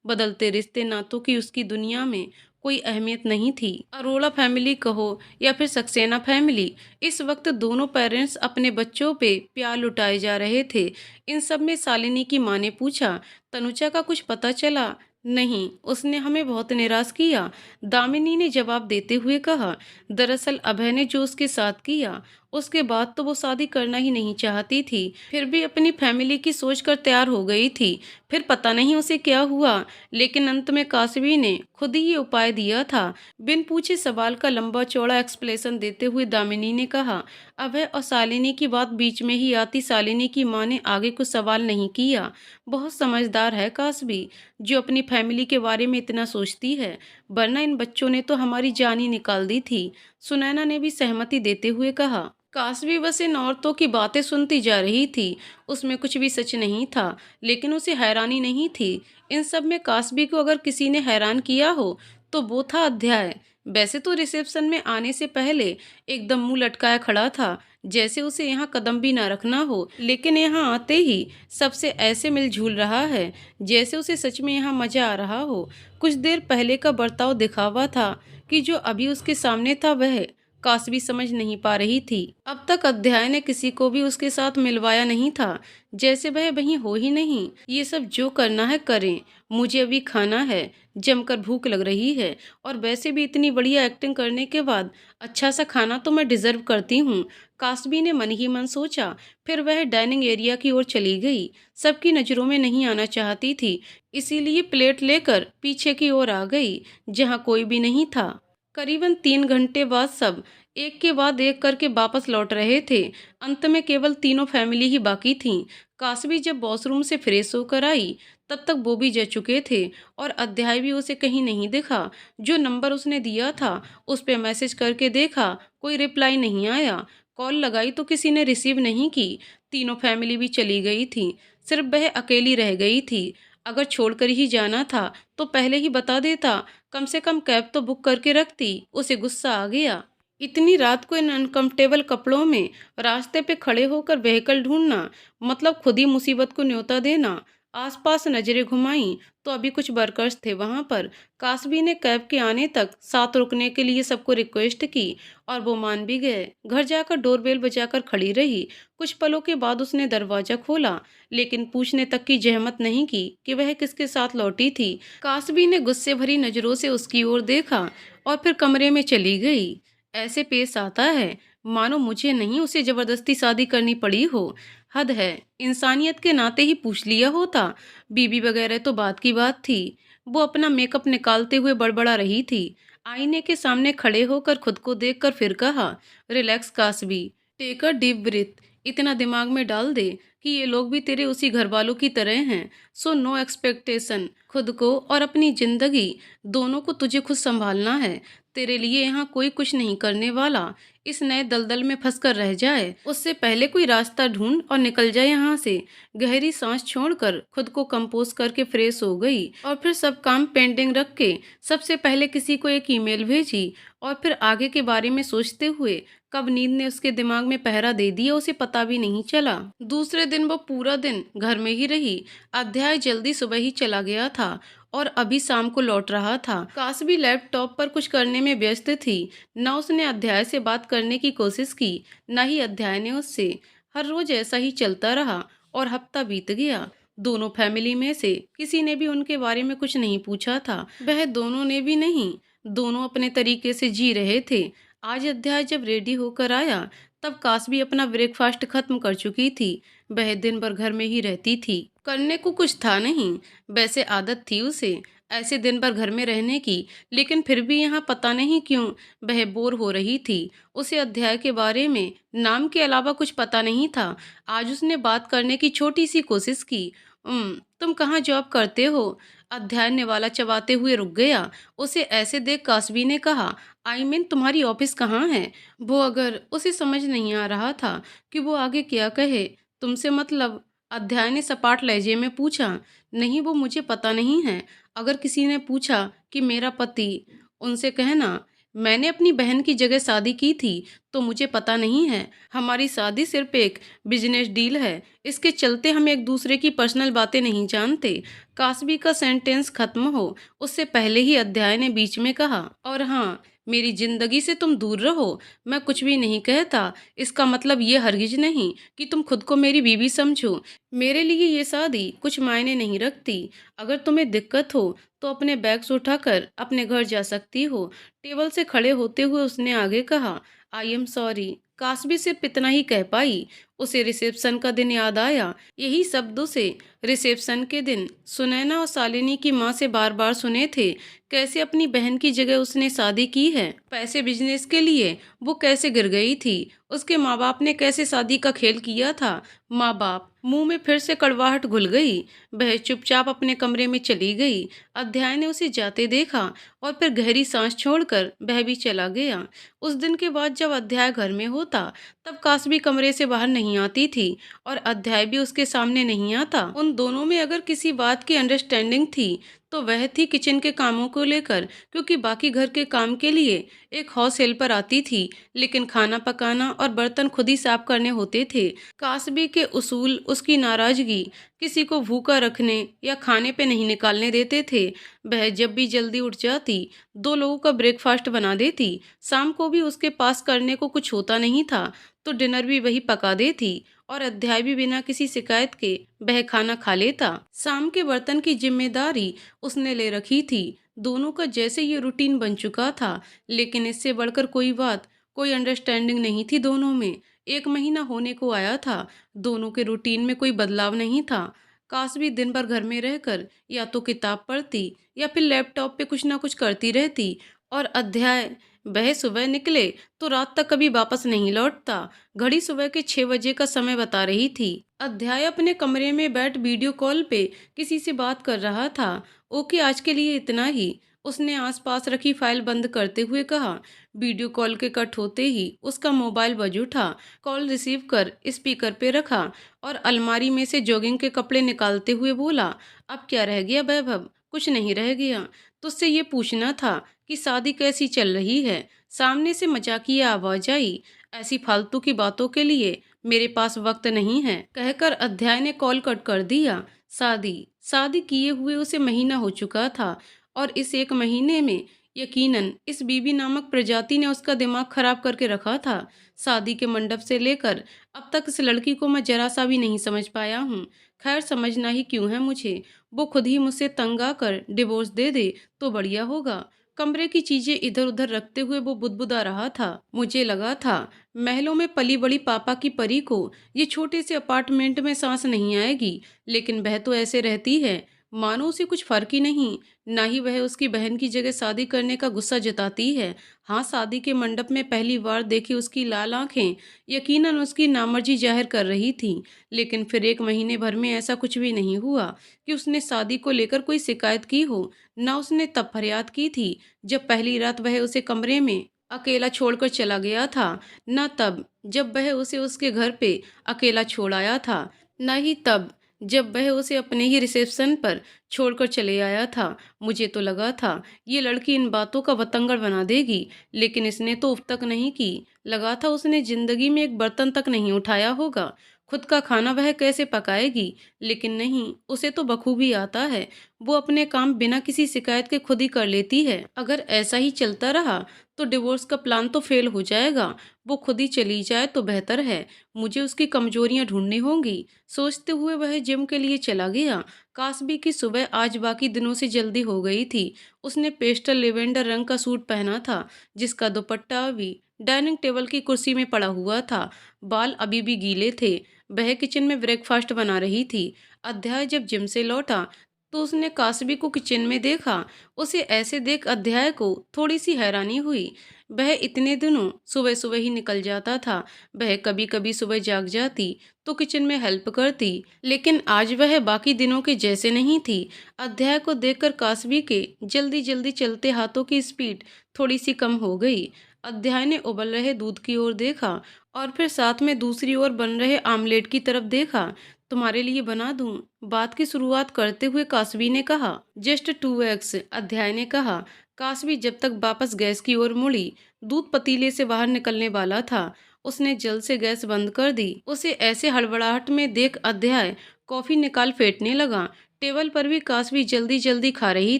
बदलते रिश्ते नातों की उसकी दुनिया में कोई अहमियत नहीं थी। अरोड़ा फैमिली कहो या फिर सक्सेना फैमिली, इस वक्त दोनों पेरेंट्स अपने बच्चों पे प्यार लुटाए जा रहे थे। इन सब में शालिनी की माँ ने पूछा, तनुजा का कुछ पता चला? नहीं, उसने हमें बहुत निराश किया, दामिनी ने जवाब देते हुए कहा। दरअसल अभय ने जो उसके साथ किया, उसके बाद तो वो शादी करना ही नहीं चाहती थी। फिर भी अपनी फैमिली की सोच कर तैयार हो गई थी। फिर पता नहीं उसे क्या हुआ, लेकिन अंत में कासवी ने खुद ही ये उपाय दिया था। बिन पूछे सवाल का लंबा चौड़ा एक्सप्लेनेशन देते हुए दामिनी ने कहा। अभय और शालिनी की बात बीच में ही आती शालिनी की माँ ने आगे कुछ सवाल नहीं किया। बहुत समझदार है कासवी, जो अपनी फैमिली के बारे में इतना सोचती है, वरना इन बच्चों ने तो हमारी जान ही निकाल दी थी। सुनैना ने भी सहमति देते हुए कहा। कासवी बस इन औरतों की बातें सुनती जा रही थी। उसमें कुछ भी सच नहीं था, लेकिन उसे हैरानी नहीं थी। इन सब में कासवी को अगर किसी ने हैरान किया हो तो वो था अध्याय। वैसे तो रिसेप्शन में आने से पहले एकदम मुंह लटकाया खड़ा था, जैसे उसे यहाँ कदम भी ना रखना हो, लेकिन यहाँ आते ही सबसे ऐसे मिलझूल रहा है जैसे उसे सच में यहाँ मजा आ रहा हो। कुछ देर पहले का बर्ताव दिखावा था कि जो अभी उसके सामने था वह कास्वी समझ नहीं पा रही थी। अब तक अध्याय ने किसी को भी उसके साथ मिलवाया नहीं था, जैसे वह वहीं हो ही नहीं। ये सब जो करना है करें, मुझे अभी खाना है, जमकर भूख लग रही है, और वैसे भी इतनी बढ़िया एक्टिंग करने के बाद अच्छा सा खाना तो मैं डिजर्व करती हूँ। कास्वी ने मन ही मन सोचा। फिर वह डाइनिंग एरिया की ओर चली गई। सबकी नज़रों में नहीं आना चाहती थी, इसीलिए प्लेट लेकर पीछे की ओर आ गई जहाँ कोई भी नहीं था। करीबन 3 घंटे बाद सब एक के बाद एक करके वापस लौट रहे थे। अंत में केवल तीनों फैमिली ही बाकी थीं। कास्वी जब वॉशरूम से फ्रेश होकर आई तब तक वो भी जा चुके थे और अध्याय भी उसे कहीं नहीं दिखा। जो नंबर उसने दिया था उस पे मैसेज करके देखा, कोई रिप्लाई नहीं आया। कॉल लगाई तो किसी ने रिसीव नहीं की। तीनों फैमिली भी चली गई थी, सिर्फ वह अकेली रह गई थी। अगर छोड़कर ही जाना था तो पहले ही बता देता, कम से कम कैब तो बुक करके रखती। उसे गुस्सा आ गया। इतनी रात को इन अनकंफर्टेबल कपड़ों में रास्ते पे खड़े होकर व्हीकल ढूंढना, मतलब खुद ही मुसीबत को न्योता देना। आसपास नजरें घुमाई तो अभी कुछ वर्कर्स थे वहां पर। कास्वी ने कैब के आने तक साथ रुकने के लिए सबको रिक्वेस्ट की और वो मान भी गए। घर जाकर डोरबेल बजाकर खड़ी रही। कुछ पलों के बाद उसने दरवाजा खोला, लेकिन पूछने तक की जहमत नहीं की कि वह किसके साथ लौटी थी। कास्वी ने गुस्से भरी नजरों से उसकी ओर देखा और फिर कमरे में चली गई। ऐसे पेश आता है मानो मुझे नहीं उसे जबरदस्ती शादी करनी पड़ी हो। हद है, इंसानियत के नाते ही पूछ लिया होता। बीबी वगैरह तो बात की बात थी। वो अपना मेकअप निकालते हुए बड़बड़ा रही थी। आईने के सामने खड़े होकर खुद को देखकर फिर कहा, relax Kaswi, take a deep breath. इतना दिमाग में डाल दे कि ये लोग भी तेरे उसी घर वालों की तरह हैं। So no expectation. खुद को और अपनी जिंदगी दोनों को तुझे खुद संभालना है। तेरे लिए यहाँ कोई कुछ नहीं करने वाला। इस नए दलदल में फंसकर रह जाए उससे पहले कोई रास्ता ढूंढ और निकल जाए यहाँ से। गहरी सांस छोड़कर खुद को कंपोज करके फ्रेश हो गई और फिर सब काम पेंडिंग रख के सबसे पहले किसी को एक ईमेल भेजी और फिर आगे के बारे में सोचते हुए कब नींद ने उसके दिमाग में पहरा दे दिया उसे पता भी नहीं चला। दूसरे दिन वो पूरा दिन घर में ही रही। अध्याय जल्दी सुबह ही चला गया था और अभी शाम को लौट रहा था। कास्वी लैपटॉप पर कुछ करने में व्यस्त थी। न उसने अध्याय से बात करने की कोशिश की, न ही अध्याय ने उससे। हर रोज ऐसा ही चलता रहा और हफ्ता बीत गया। दोनों फैमिली में से किसी ने भी उनके बारे में कुछ नहीं पूछा था। वह दोनों ने भी नहीं। दोनों अपने तरीके से जी रहे थे। आज अध्याय जब रेडी होकर आया तब कास्वी अपना ब्रेकफास्ट खत्म कर चुकी थी। वह दिन भर घर में ही रहती थी। करने को कुछ था नहीं। वैसे आदत थी उसे ऐसे दिन भर घर में रहने की, लेकिन फिर भी यहाँ पता नहीं क्यों वह बोर हो रही थी। उसे अध्याय के बारे में नाम के अलावा कुछ पता नहीं था। आज उसने बात करने की छोटी सी कोशिश की। तुम कहाँ जॉब करते हो?" अध्याय निवाला चबाते हुए रुक गया। उसे ऐसे देख कास्वी ने कहा, आई मीन तुम्हारी ऑफिस कहाँ है? वो अगर उसे समझ नहीं आ रहा था कि वो आगे क्या कहे। तुमसे मतलब? अध्याय ने सपाट लहजे में पूछा। नहीं, वो मुझे पता नहीं है। अगर किसी ने पूछा कि मेरा पति, उनसे कहना मैंने अपनी बहन की जगह शादी की थी तो मुझे पता नहीं है। हमारी शादी सिर्फ एक बिजनेस डील है, इसके चलते हम एक दूसरे की पर्सनल बातें नहीं जानते। कास्वी का सेंटेंस खत्म हो उससे पहले ही अध्याय ने बीच में कहा, और हाँ, मेरी जिंदगी से तुम दूर रहो। मैं कुछ भी नहीं कहता, इसका मतलब ये हरगिज नहीं कि तुम खुद को मेरी बीवी समझो। मेरे लिए ये शादी कुछ मायने नहीं रखती। अगर तुम्हें दिक्कत हो तो अपने बैग्स उठाकर अपने घर जा सकती हो। टेबल से खड़े होते हुए उसने आगे कहा, आई एम सॉरी। कास्वी सिर्फ इतना ही कह पाई। उसे रिसेप्शन का दिन याद आया। यही शब्द उसे रिसेप्शन के दिन सुनैना और शालिनी की माँ से बार बार सुने थे। कैसे अपनी बहन की जगह उसने शादी की है। पैसे बिजनेस के लिए वो कैसे गिर गई थी। उसके माँ बाप ने कैसे शादी का खेल किया था। माँ बाप, मुंह में फिर से कड़वाहट घुल गई। वह चुपचाप अपने कमरे में चली गई। अध्याय ने उसे जाते देखा और फिर गहरी सांस छोड़कर वह भी चला गया। उस दिन के बाद जब अध्याय घर में होता तब कास्वी कमरे से बाहर नहीं आती थी और अध्याय भी उसके सामने नहीं आता। उन दोनों में अगर किसी बात की अंडरस्टैंडिंग थी तो वह थी किचन के कामों को लेकर, क्योंकि बाकी घर के काम के लिए एक हाउस हेल्पर आती थी, लेकिन खाना पकाना और बर्तन खुद ही साफ करने होते थे। कास्बी के उसूल उसकी नाराजगी, किसी को भूखा रखने या खाने पे नहीं निकालने देते थे। वह जब भी जल्दी उठ जाती, 2 लोगों का ब्रेकफास्ट बना देती। शाम को भी उसके पास करने को कुछ होता नहीं था, तो डिनर भी वही पका देती और अध्याय भी बिना किसी शिकायत के वह खाना खा लेता। शाम के बर्तन की जिम्मेदारी उसने ले रखी थी। दोनों का जैसे ये रूटीन बन चुका था, लेकिन इससे बढ़कर कोई बात, कोई अंडरस्टैंडिंग नहीं थी दोनों में। 1 महीना होने को आया था, दोनों के रूटीन में कोई बदलाव नहीं था। काश भी दिन भर घर में रहकर या तो किताब पढ़ती या फिर लैपटॉप पे कुछ ना कुछ करती रहती, और अध्याय, वह सुबह निकले तो रात तक कभी वापस नहीं लौटता। घड़ी सुबह के 6 बजे का समय बता रही थी। अध्याय अपने कमरे में बैठ वीडियो कॉल पे किसी से बात कर रहा था। ओके, आज के लिए इतना ही, उसने आसपास रखी फाइल बंद करते हुए कहा। वीडियो कॉल के कट होते ही उसका मोबाइल बज उठा। कॉल रिसीव कर स्पीकर पे रखा और अलमारी में से जॉगिंग के कपड़े निकालते हुए बोला, अब क्या रह गया वैभव? कुछ नहीं रह गया। तुझसे ये पूछना था कि शादी कैसी चल रही है। सामने से मजाकिया आवाज आई, ऐसी फालतू की बातों के लिए मेरे पास वक्त नहीं है, कहकर अध्याय ने कॉल कट कर दिया। शादी शादी किए हुए उसे महीना हो चुका था, और इस 1 महीने में यकीनन इस बीबी नामक प्रजाति ने उसका दिमाग खराब करके रखा था। शादी के मंडप से लेकर अब तक इस लड़की को मैं जरा सा भी नहीं समझ पाया हूँ। खैर, समझना ही क्यों है मुझे, वो खुद ही मुझसे तंग आकर डिवोर्स दे दे तो बढ़िया होगा। कमरे की चीजें इधर उधर रखते हुए वो बुदबुदा रहा था। मुझे लगा था महलों में पली बड़ी पापा की परी को ये छोटे से अपार्टमेंट में सांस नहीं आएगी, लेकिन वह तो ऐसे रहती है मानो उसे कुछ फर्क ही नहीं। ना ही वह उसकी बहन की जगह शादी करने का गुस्सा जताती है। हाँ, शादी के मंडप में पहली बार देखी उसकी लाल आंखें यकीनन उसकी नामर्जी जाहिर कर रही थी, लेकिन फिर 1 महीने भर में ऐसा कुछ भी नहीं हुआ कि उसने शादी को लेकर कोई शिकायत की हो। ना उसने तब फरियाद की थी जब पहली रात वह उसे कमरे में अकेला छोड़कर चला गया था, न तब जब वह उसे उसके घर पे अकेला छोड़ आया था, न ही तब जब वह उसे अपने ही रिसेप्शन पर छोड़कर चले आया था। मुझे तो लगा था ये लड़की इन बातों का बतंगड़ बना देगी, लेकिन इसने तो उफ तक नहीं की। लगा था उसने जिंदगी में एक बर्तन तक नहीं उठाया होगा। खुद का खाना वह कैसे पकाएगी, लेकिन नहीं, उसे तो बखूबी आता है। वो अपने काम बिना किसी शिकायत के खुद ही कर लेती है। अगर ऐसा ही चलता रहा तो डिवोर्स का प्लान तो फेल हो जाएगा। वो खुद ही चली जाए तो बेहतर है। मुझे उसकी कमजोरियां ढूंढनी होंगी। सोचते हुए वह जिम के लिए चला गया। कास्बी की सुबह आज बाकी दिनों से जल्दी हो गई थी। उसने पेस्टल लेवेंडर रंग का सूट पहना था, जिसका दुपट्टा अभी डाइनिंग टेबल की कुर्सी में पड़ा हुआ था। बाल अभी भी गीले थे। वह किचन में ब्रेकफास्ट बना रही थी। अध्याय जब जिम से लौटा तो उसने कास्बी को किचन में देखा। उसे ऐसे देख अध्याय को थोड़ी सी हैरानी हुई। वह इतने दिनों सुबह सुबह ही निकल जाता था। वह कभी कभी सुबह जाग जाती तो किचन में हेल्प करती, लेकिन आज वह बाकी दिनों के जैसे नहीं थी। अध्याय को देखकर कास्बी के जल्दी जल्दी चलते हाथों की स्पीड थोड़ी सी कम हो गई। अध्याय ने उबल रहे दूध की ओर देखा और फिर साथ में दूसरी ओर बन रहे आमलेट की तरफ देखा। तुम्हारे लिए बना दूं? बात की शुरुआत करते हुए कास्बी ने कहा। जस्ट 2 eggs, अध्याय ने कहा। कास्बी जब तक वापस गैस की ओर मुड़ी, दूध पतीले से बाहर निकलने वाला था। उसने जल्द से गैस बंद कर दी। उसे ऐसे हड़बड़ाहट में देख अध्याय कॉफी निकाल फेंटने लगा। टेबल पर भी कास्बी जल्दी जल्दी खा रही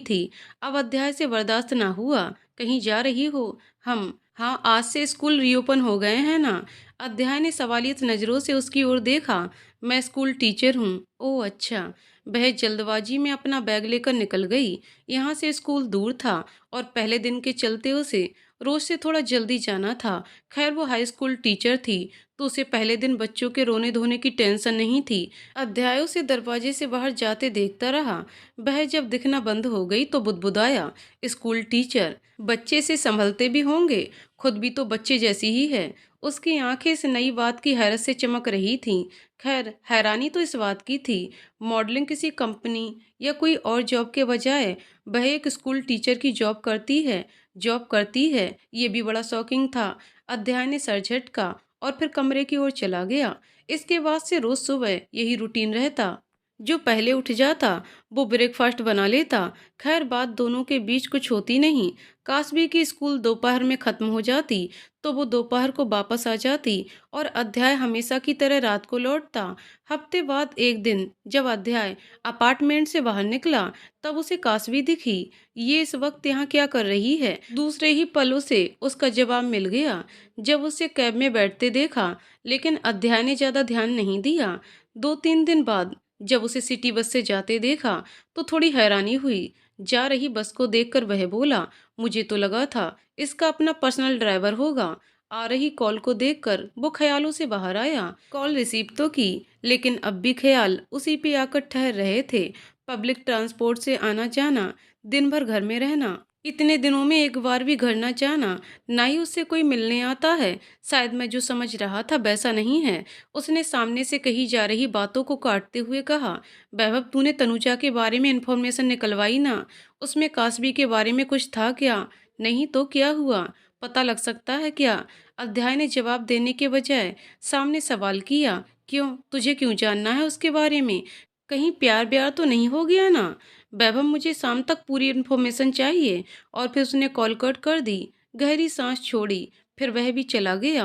थी। अब अध्याय से बर्दाश्त ना हुआ। कहीं जा रही हो? हम हाँ, आज से स्कूल रीओपन हो गए हैं ना? अध्याय ने सवालियत नजरों से उसकी ओर देखा। मैं स्कूल टीचर हूँ। ओह अच्छा। वह जल्दबाजी में अपना बैग लेकर निकल गई। यहाँ से स्कूल दूर था और पहले दिन के चलते उसे रोज से थोड़ा जल्दी जाना था। खैर, वो हाई स्कूल टीचर थी तो उसे पहले दिन बच्चों के रोने धोने की टेंशन नहीं थी। अध्याय उसे दरवाजे से बाहर जाते देखता रहा। वह जब दिखना बंद हो गई तो बुदबुदाया, स्कूल टीचर बच्चे से संभलते भी होंगे, खुद भी तो बच्चे जैसी ही है। उसकी आंखें इस नई बात की हैरत से चमक रही थीं। खैर, हैरानी तो इस बात की थी, मॉडलिंग किसी कंपनी या कोई और जॉब के बजाय वह एक स्कूल टीचर की जॉब करती है। ये भी बड़ा शॉकिंग था। अध्याय ने सर झटका और फिर कमरे की ओर चला गया। इसके बाद से रोज सुबह यही रूटीन रहता। जो पहले उठ जाता वो ब्रेकफास्ट बना लेता। खैर बात दोनों के बीच कुछ होती नहीं। कास्बी की स्कूल दोपहर में खत्म हो जाती तो वो दोपहर को वापस आ जाती और अध्याय हमेशा की तरह रात को लौटता। हफ्ते बाद एक दिन जब अध्याय अपार्टमेंट से बाहर निकला तब उसे कास्बी दिखी। ये इस वक्त यहाँ क्या कर रही है? दूसरे ही पल उसे उसका जवाब मिल गया जब उसे कैब में बैठते देखा। लेकिन अध्याय ने ज्यादा ध्यान नहीं दिया। 2-3 दिन बाद जब उसे सिटी बस से जाते देखा तो थोड़ी हैरानी हुई। जा रही बस को देखकर वह बोला, मुझे तो लगा था इसका अपना पर्सनल ड्राइवर होगा। आ रही कॉल को देखकर वो ख्यालों से बाहर आया। कॉल रिसीव तो की लेकिन अब भी ख्याल उसी पे आकर ठहर रहे थे। पब्लिक ट्रांसपोर्ट से आना जाना, दिन भर घर में रहना, इतने दिनों में एक बार भी घर ना जाना, ना ही उससे कोई मिलने आता है। शायद मैं जो समझ रहा था वैसा नहीं है। उसने सामने से कही जा रही बातों को काटते हुए कहा, वैभव तूने तनुजा के बारे में इन्फॉर्मेशन निकलवाई ना? उसमें कास्बी के बारे में कुछ था क्या? नहीं तो क्या हुआ? पता लग सकता है क्या? अध्याय ने जवाब देने के बजाय सामने सवाल किया, क्यों, तुझे क्यों जानना है उसके बारे में? कहीं प्यार ब्यार तो नहीं हो गया ना? वैभव मुझे शाम तक पूरी इन्फॉर्मेशन चाहिए। और फिर उसने कॉल कट कर दी। गहरी सांस छोड़ी, फिर वह भी चला गया।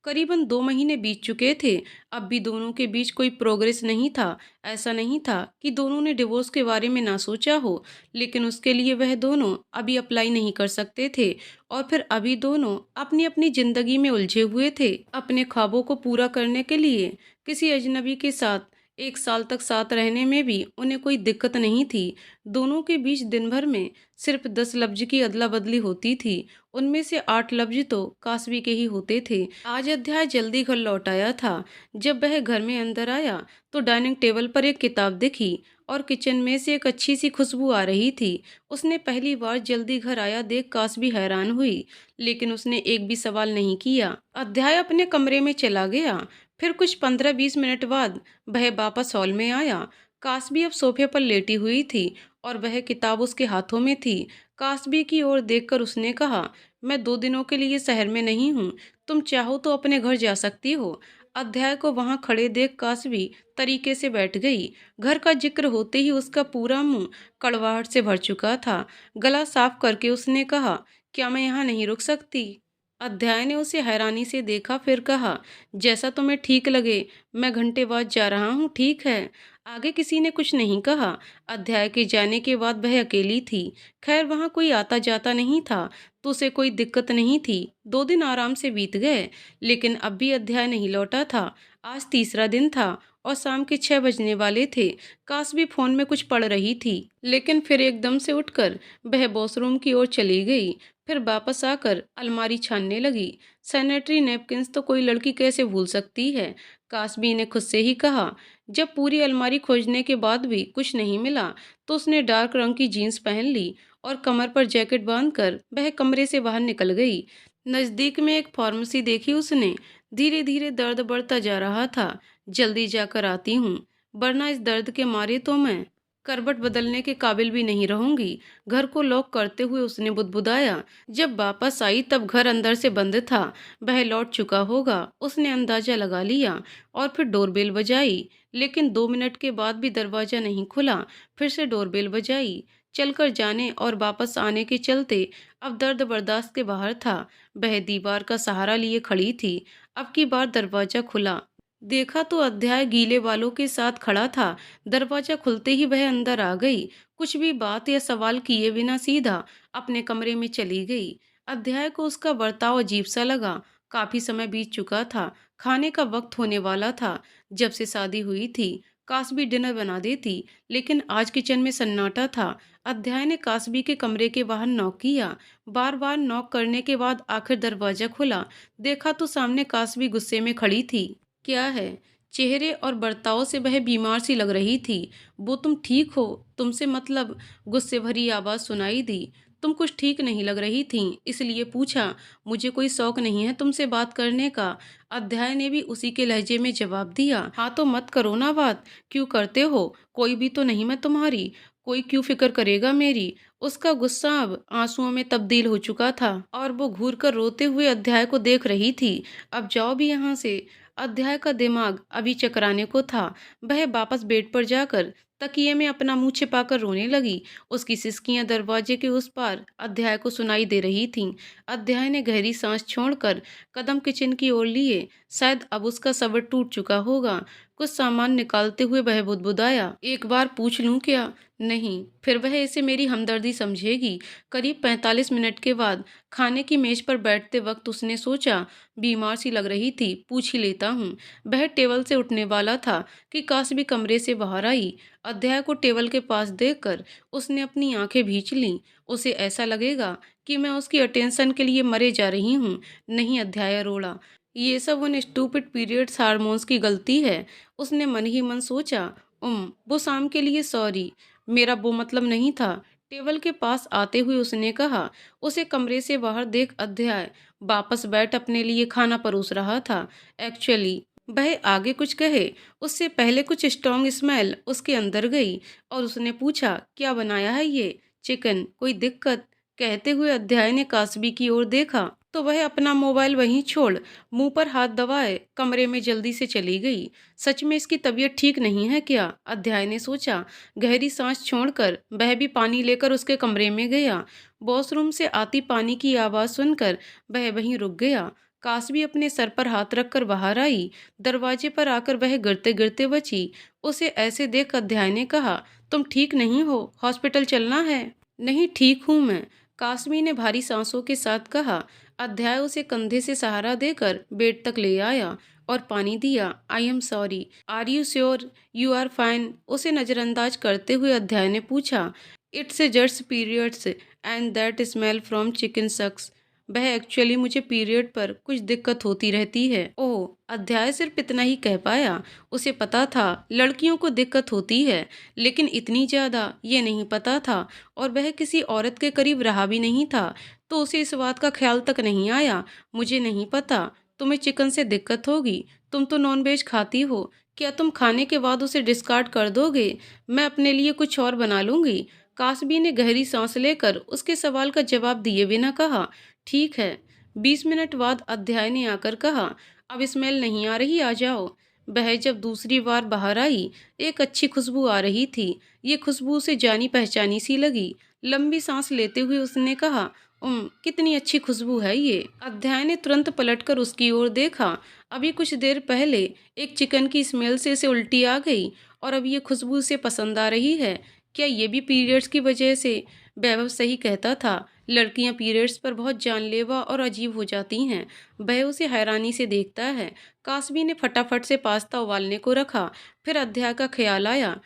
करीबन 2 महीने बीत चुके थे। अब भी दोनों के बीच कोई प्रोग्रेस नहीं था। ऐसा नहीं था कि दोनों ने डिवोर्स के बारे में ना सोचा हो, लेकिन उसके लिए वह दोनों अभी अप्लाई नहीं कर सकते थे। और फिर अभी दोनों अपनी अपनी जिंदगी में उलझे हुए थे। अपने ख्वाबों को पूरा करने के लिए किसी अजनबी के साथ 1 साल तक साथ रहने में भी उन्हें कोई दिक्कत नहीं थी। दोनों के बीच दिन भर में सिर्फ 10 लफ्ज की अदला बदली होती थी। उनमें से 8 लफ्ज तो कास्बी के ही होते थे। आज अध्याय जल्दी घर लौट आया था। जब वह घर में अंदर आया तो डाइनिंग टेबल पर एक किताब दिखी और किचन में से एक अच्छी सी खुशबू आ रही थी। उसने पहली बार जल्दी घर आया देख कास्बी हैरान हुई, लेकिन उसने एक भी सवाल नहीं किया। अध्याय अपने कमरे में चला गया। फिर कुछ 15-20 मिनट बाद वह वापस हॉल में आया। कास्बी अब सोफे पर लेटी हुई थी और वह किताब उसके हाथों में थी। कास्बी की ओर देखकर उसने कहा, मैं 2 दिनों के लिए शहर में नहीं हूँ, तुम चाहो तो अपने घर जा सकती हो। अध्याय को वहां खड़े देख कास्बी तरीके से बैठ गई। घर का जिक्र होते ही उसका पूरा मुंह कड़वाहट से भर चुका था। गला साफ करके उसने कहा, क्या मैं यहाँ नहीं रुक सकती? अध्याय ने उसे हैरानी से देखा, फिर कहा, जैसा तुम्हें ठीक लगे, मैं घंटे बाद जा रहा हूँ, ठीक है? आगे किसी ने कुछ नहीं कहा। अध्याय के जाने के बाद वह अकेली थी। खैर वहां कोई आता जाता नहीं था तो उसे कोई दिक्कत नहीं थी। 2 दिन आराम से बीत गए, लेकिन अब भी अध्याय नहीं लौटा था। आज तीसरा दिन था और शाम के 6 बजने वाले थे। काश फोन में कुछ पढ़ रही थी, लेकिन फिर एकदम से उठकर वह वॉशरूम की ओर चली गई। फिर वापस आकर अलमारी छानने लगी। सैनिटरी नैपकिन्स तो कोई लड़की कैसे भूल सकती है, कास्बी ने खुद से ही कहा। जब पूरी अलमारी खोजने के बाद भी कुछ नहीं मिला तो उसने डार्क रंग की जीन्स पहन ली और कमर पर जैकेट बांधकर वह कमरे से बाहर निकल गई। नजदीक में एक फार्मेसी देखी उसने। धीरे धीरे दर्द बढ़ता जा रहा था। जल्दी जाकर आती हूँ, वरना इस दर्द के मारे तो मैं करवट बदलने के काबिल भी नहीं रहूंगी। घर को लॉक करते हुए उसने बुदबुदाया। जब वापस आई तब घर अंदर से बंद था। वह लौट चुका होगा, उसने अंदाजा लगा लिया और फिर डोरबेल बजाई, लेकिन 2 मिनट के बाद भी दरवाजा नहीं खुला। फिर से डोरबेल बजाई। चलकर जाने और वापस आने के चलते अब दर्द बर्दाश्त के बाहर था। वह दीवार का सहारा लिए खड़ी थी। अब की बार दरवाजा खुला। देखा तो अध्याय गीले बालों के साथ खड़ा था। दरवाजा खुलते ही वह अंदर आ गई। कुछ भी बात या सवाल किए बिना सीधा अपने कमरे में चली गई। अध्याय को उसका बर्ताव अजीब सा लगा। काफी समय बीत चुका था। खाने का वक्त होने वाला था। जब से शादी हुई थी कास्बी डिनर बना देती, लेकिन आज किचन में सन्नाटा था। अध्याय ने कास्बी के कमरे के बाहर नॉक किया। बार बार नॉक करने के बाद आखिर दरवाजा खुला। देखा तो सामने कास्बी गुस्से में खड़ी थी। क्या है? चेहरे और बर्ताव से वह बीमार सी लग रही थी। वो तुम ठीक हो? तुमसे मतलब? गुस्से भरी आवाज सुनाई दी। तुम कुछ ठीक नहीं लग रही थीं, इसलिए पूछा। मुझे कोई शौक नहीं है तुमसे बात करने का। अध्याय ने भी उसी के लहजे में जवाब दिया। हाँ तो मत करो ना बात। क्यों करते हो? कोई भी तो नहीं मैं तुम्हारी। कोई क्यों फिक्र करेगा मेरी? उसका गुस्सा अब आंसुओं में तब्दील हो चुका था और वो घूर कर रोते हुए अध्याय को देख रही थी। अब जाओ भी यहाँ से। अध्याय का दिमाग अभी चकराने को था। वह वापस बेड पर जाकर तकिए में अपना मुंह छिपाकर रोने लगी। उसकी सिसकियां दरवाजे के उस पार अध्याय को सुनाई दे रही थीं। अध्याय ने गहरी सांस छोड़कर कदम किचन की ओर लिए। शायद अब उसका सब्र टूट चुका होगा। कुछ सामान निकालते हुए वह बुदबुदाया, एक बार पूछ लूं क्या? नहीं, फिर वह इसे मेरी हमदर्दी समझेगी। करीब 45 मिनट के बाद खाने की मेज पर बैठते वक्त उसने सोचा, बीमार सी लग रही थी, पूछ ही लेता हूँ। वह टेबल से उठने वाला था कि कास्मी कमरे से बाहर आई। अध्याय को टेबल के पास देखकर उसने अपनी आंखें भींच लीं। उसे ऐसा लगेगा कि मैं उसकी अटेंशन के लिए मरे जा रही हूँ। नहीं, अध्याय रोड़ा, ये सब उन स्टूपिड पीरियड्स हार्मोन्स की गलती है। उसने मन ही मन सोचा, वो शाम के लिए सॉरी, मेरा वो मतलब नहीं था। टेबल के पास आते हुए उसने कहा। उसे कमरे से बाहर देख अध्याय वापस बैठ अपने लिए खाना परोस रहा था। एक्चुअली वह आगे कुछ कहे उससे पहले कुछ स्ट्रॉन्ग स्मेल उसके अंदर गई और उसने पूछा, क्या बनाया है ये? चिकन, कोई दिक्कत? कहते हुए अध्याय ने कासबी की ओर देखा तो वह अपना मोबाइल वहीं छोड़ मुंह पर हाथ दबाए कमरे में जल्दी से चली गई। सच में इसकी तबीयत ठीक नहीं है क्या? अध्याय ने सोचा। गहरी सांस छोड़कर वह भी पानी लेकर उसके कमरे में गया। वॉशरूम से आती पानी की आवाज़ सुनकर वह वहीं रुक गया। कासबी अपने सर पर हाथ रखकर बाहर आई। दरवाजे पर आकर वह गिरते गिरते बची। उसे ऐसे देख अध्याय ने कहा, तुम ठीक नहीं हो, हॉस्पिटल चलना है? नहीं, ठीक हूँ मैं, कासमी ने भारी सांसों के साथ कहा। अध्याय उसे कंधे से सहारा देकर बेड तक ले आया और पानी दिया। I am sorry, are you sure you are fine? उसे नज़रअंदाज करते हुए अध्याय ने पूछा। It's just periods and that smell from chicken sucks. वह एक्चुअली मुझे पीरियड पर कुछ दिक्कत होती रहती है। ओह, अध्याय सिर्फ इतना ही कह पाया। उसे पता था लड़कियों को दिक्कत होती है, लेकिन इतनी ज़्यादा ये नहीं पता था और वह किसी औरत के करीब रहा भी नहीं था, तो उसे इस बात का ख्याल तक नहीं आया। मुझे नहीं पता, तुम्हें चिकन से दिक्कत होगी, तुम तो नॉनवेज खाती हो। क्या तुम खाने के बाद उसे डिस्कार्ड कर दोगे? मैं अपने लिए कुछ और बना लूँगी। कासबी ने गहरी सांस लेकर उसके सवाल का जवाब दिए बिना कहा, ठीक है। 20 मिनट बाद अध्याय ने आकर कहा, अब स्मेल नहीं आ रही, आ जाओ। वह जब दूसरी बार बाहर आई, एक अच्छी खुशबू आ रही थी। ये खुशबू उसे जानी पहचानी सी लगी। लंबी सांस लेते हुए उसने कहा, कितनी अच्छी खुशबू है ये। अध्याय ने तुरंत पलटकर उसकी ओर देखा। अभी कुछ देर पहले एक चिकन की स्मेल से इसे उल्टी आ गई और अब ये खुशबू उसे पसंद आ रही है। क्या ये भी पीरियड्स की वजह से? वैभव सही कहता था, लड़कियां पीरियड्स पर बहुत जानलेवा और अजीब हो जाती हैं। वह उसे हैरानी से देखता है। कासबी ने फटाफट से पास्ता उबालने को रखा। फिर अध्याय का ख्याल आया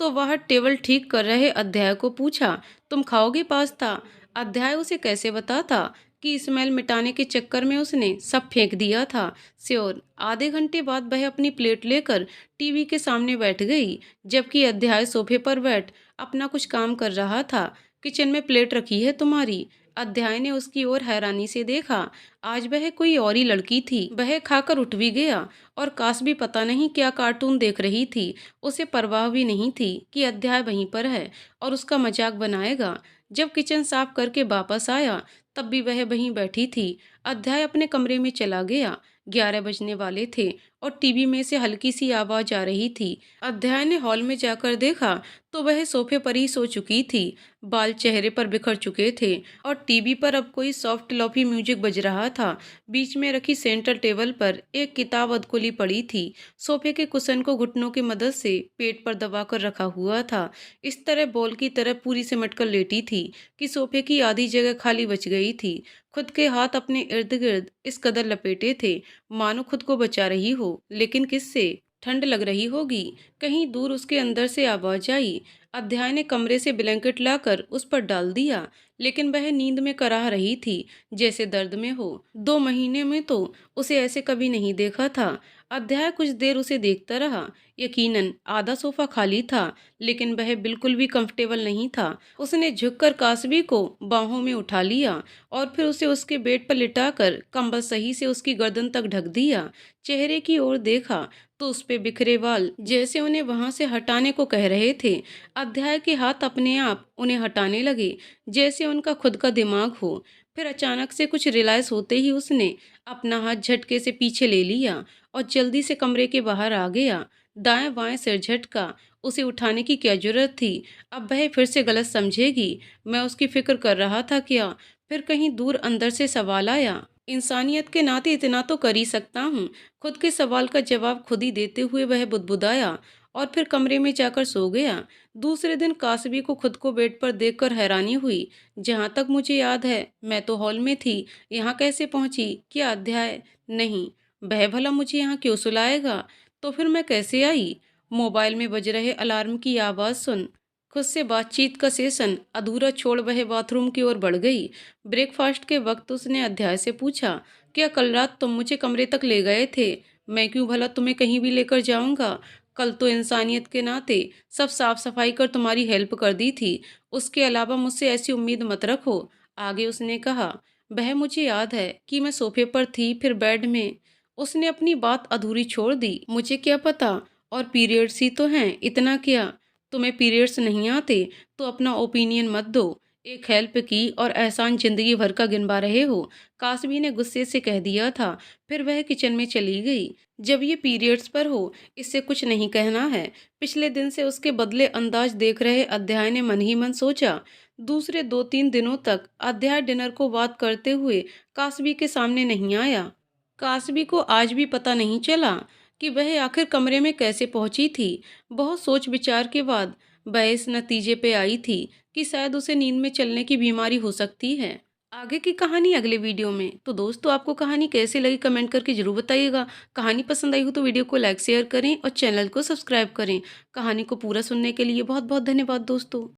तो वह टेबल ठीक कर रहे अध्याय को पूछा, तुम खाओगे पास्ता? अध्याय उसे कैसे बताता कि स्मेल मिटाने के चक्कर में उसने सब फेंक दिया था। श्योर। आधे घंटे बाद वह अपनी प्लेट लेकर टीवी के सामने बैठ गई, जबकि अध्याय सोफे पर बैठ अपना कुछ काम कर रहा था। किचन में प्लेट रखी है तुम्हारी? अध्याय ने उसकी ओर हैरानी से देखा। आज वह कोई और ही लड़की थी। वह खाकर उठ भी गया और कासबी पता नहीं क्या कार्टून देख रही थी। उसे परवाह भी नहीं थी कि अध्याय वहीं पर है और उसका मजाक बनाएगा। जब किचन साफ करके वापस आया तब भी वह वहीं बैठी थी। अध्याय अपने कमरे में चला गया। 11 बजने वाले थे और टीवी में से हल्की सी आवाज आ रही थी। अध्याय ने हॉल में जाकर देखा तो वह सोफे पर ही सो चुकी थी। बाल चेहरे पर बिखर चुके थे और टीवी पर अब कोई सॉफ्ट लोफी म्यूजिक बज रहा था। बीच में रखी सेंटर टेबल पर एक किताब अधकुली पड़ी थी। सोफे के कुशन को घुटनों की मदद से पेट पर दबाकर रखा हुआ था। इस तरह बॉल की तरह पूरी सिमटकर लेटी थी कि सोफे की आधी जगह खाली बच गई थी। खुद के हाथ अपने इर्द गिर्द इस कदर लपेटे थे मानो खुद को बचा रही हो, लेकिन किससे? ठंड लग रही होगी। कहीं दूर उसके अंदर से आवाज आई। अध्याय ने कमरे से ब्लैंकेट लाकर उस पर डाल दिया, लेकिन वह नींद में कराह रही थी, जैसे दर्द में हो। 2 महीने में तो उसे ऐसे कभी नहीं देखा था। अध्याय कुछ देर उसे देखता रहा। यकीनन आधा सोफा खाली था, लेकिन वह बिल्कुल भी कंफर्टेबल नहीं था। उसने झुककर कासबी को बाहों में उठा लिया और फिर उसे उसके बेड पर लिटाकर कंबल सही से उसकी गर्दन तक ढक दिया। चेहरे की ओर देखा तो उस पे बिखरे बाल जैसे उन्हें वहां से हटाने को कह रहे थे। अध्याय के हाथ अपने आप उन्हें हटाने लगे, जैसे उनका खुद का दिमाग हो। फिर अचानक से कुछ रियलाइज होते ही उसने अपना हाथ झटके से पीछे ले लिया और जल्दी से कमरे के बाहर आ गया। दाएं बाएं सिर झटका, उसे उठाने की क्या जरूरत थी? अब वह फिर से गलत समझेगी। मैं उसकी फिक्र कर रहा था क्या? फिर कहीं दूर अंदर से सवाल आया, इंसानियत के नाते इतना तो कर ही सकता हूँ। खुद के सवाल का जवाब खुद ही देते हुए वह बुदबुदाया और फिर कमरे में जाकर सो गया। दूसरे दिन कासबी को खुद को बेड पर देखकर हैरानी हुई। जहाँ तक मुझे याद है मैं तो हॉल में थी, यहाँ कैसे पहुंची? क्या अध्याय? नहीं, वह भला मुझे यहाँ क्यों सुलाएगा? तो फिर मैं कैसे आई? मोबाइल में बज रहे अलार्म की आवाज़ सुन खुद से बातचीत का सेशन अधूरा छोड़ वह बाथरूम की ओर बढ़ गई। ब्रेकफास्ट के वक्त उसने अध्याय से पूछा, क्या कल रात तुम मुझे कमरे तक ले गए थे? मैं क्यों भला तुम्हें कहीं भी लेकर जाऊंगा? कल तो इंसानियत के नाते सब साफ सफाई कर तुम्हारी हेल्प कर दी थी। उसके अलावा मुझसे ऐसी उम्मीद मत रखो। आगे उसने कहा, वह मुझे याद है कि मैं सोफे पर थी, फिर बेड में। उसने अपनी बात अधूरी छोड़ दी। मुझे क्या पता? और पीरियड्स ही तो हैं, इतना क्या? तुम्हें पीरियड्स नहीं आते तो अपना ओपिनियन मत दो। एक हेल्प की और एहसान जिंदगी भर का गिनवा रहे हो, कासमी ने गुस्से से कह दिया था। फिर वह किचन में चली गई। जब ये पीरियड्स पर हो, इससे कुछ नहीं कहना है। पिछले दिन से उसके बदले अंदाज देख रहे अध्याय ने मन ही मन सोचा। दूसरे 2-3 दिनों तक अध्याय डिनर को बात करते हुए कासबी के सामने नहीं आया। कासबी को आज भी पता नहीं चला कि वह आखिर कमरे में कैसे पहुंची थी। बहुत सोच विचार के बाद वह इस नतीजे पे आई थी कि शायद उसे नींद में चलने की बीमारी हो सकती है। आगे की कहानी अगले वीडियो में। तो दोस्तों, आपको कहानी कैसी लगी कमेंट करके जरूर बताइएगा। कहानी पसंद आई हो तो वीडियो को लाइक शेयर करें और चैनल को सब्सक्राइब करें। कहानी को पूरा सुनने के लिए बहुत बहुत धन्यवाद दोस्तों।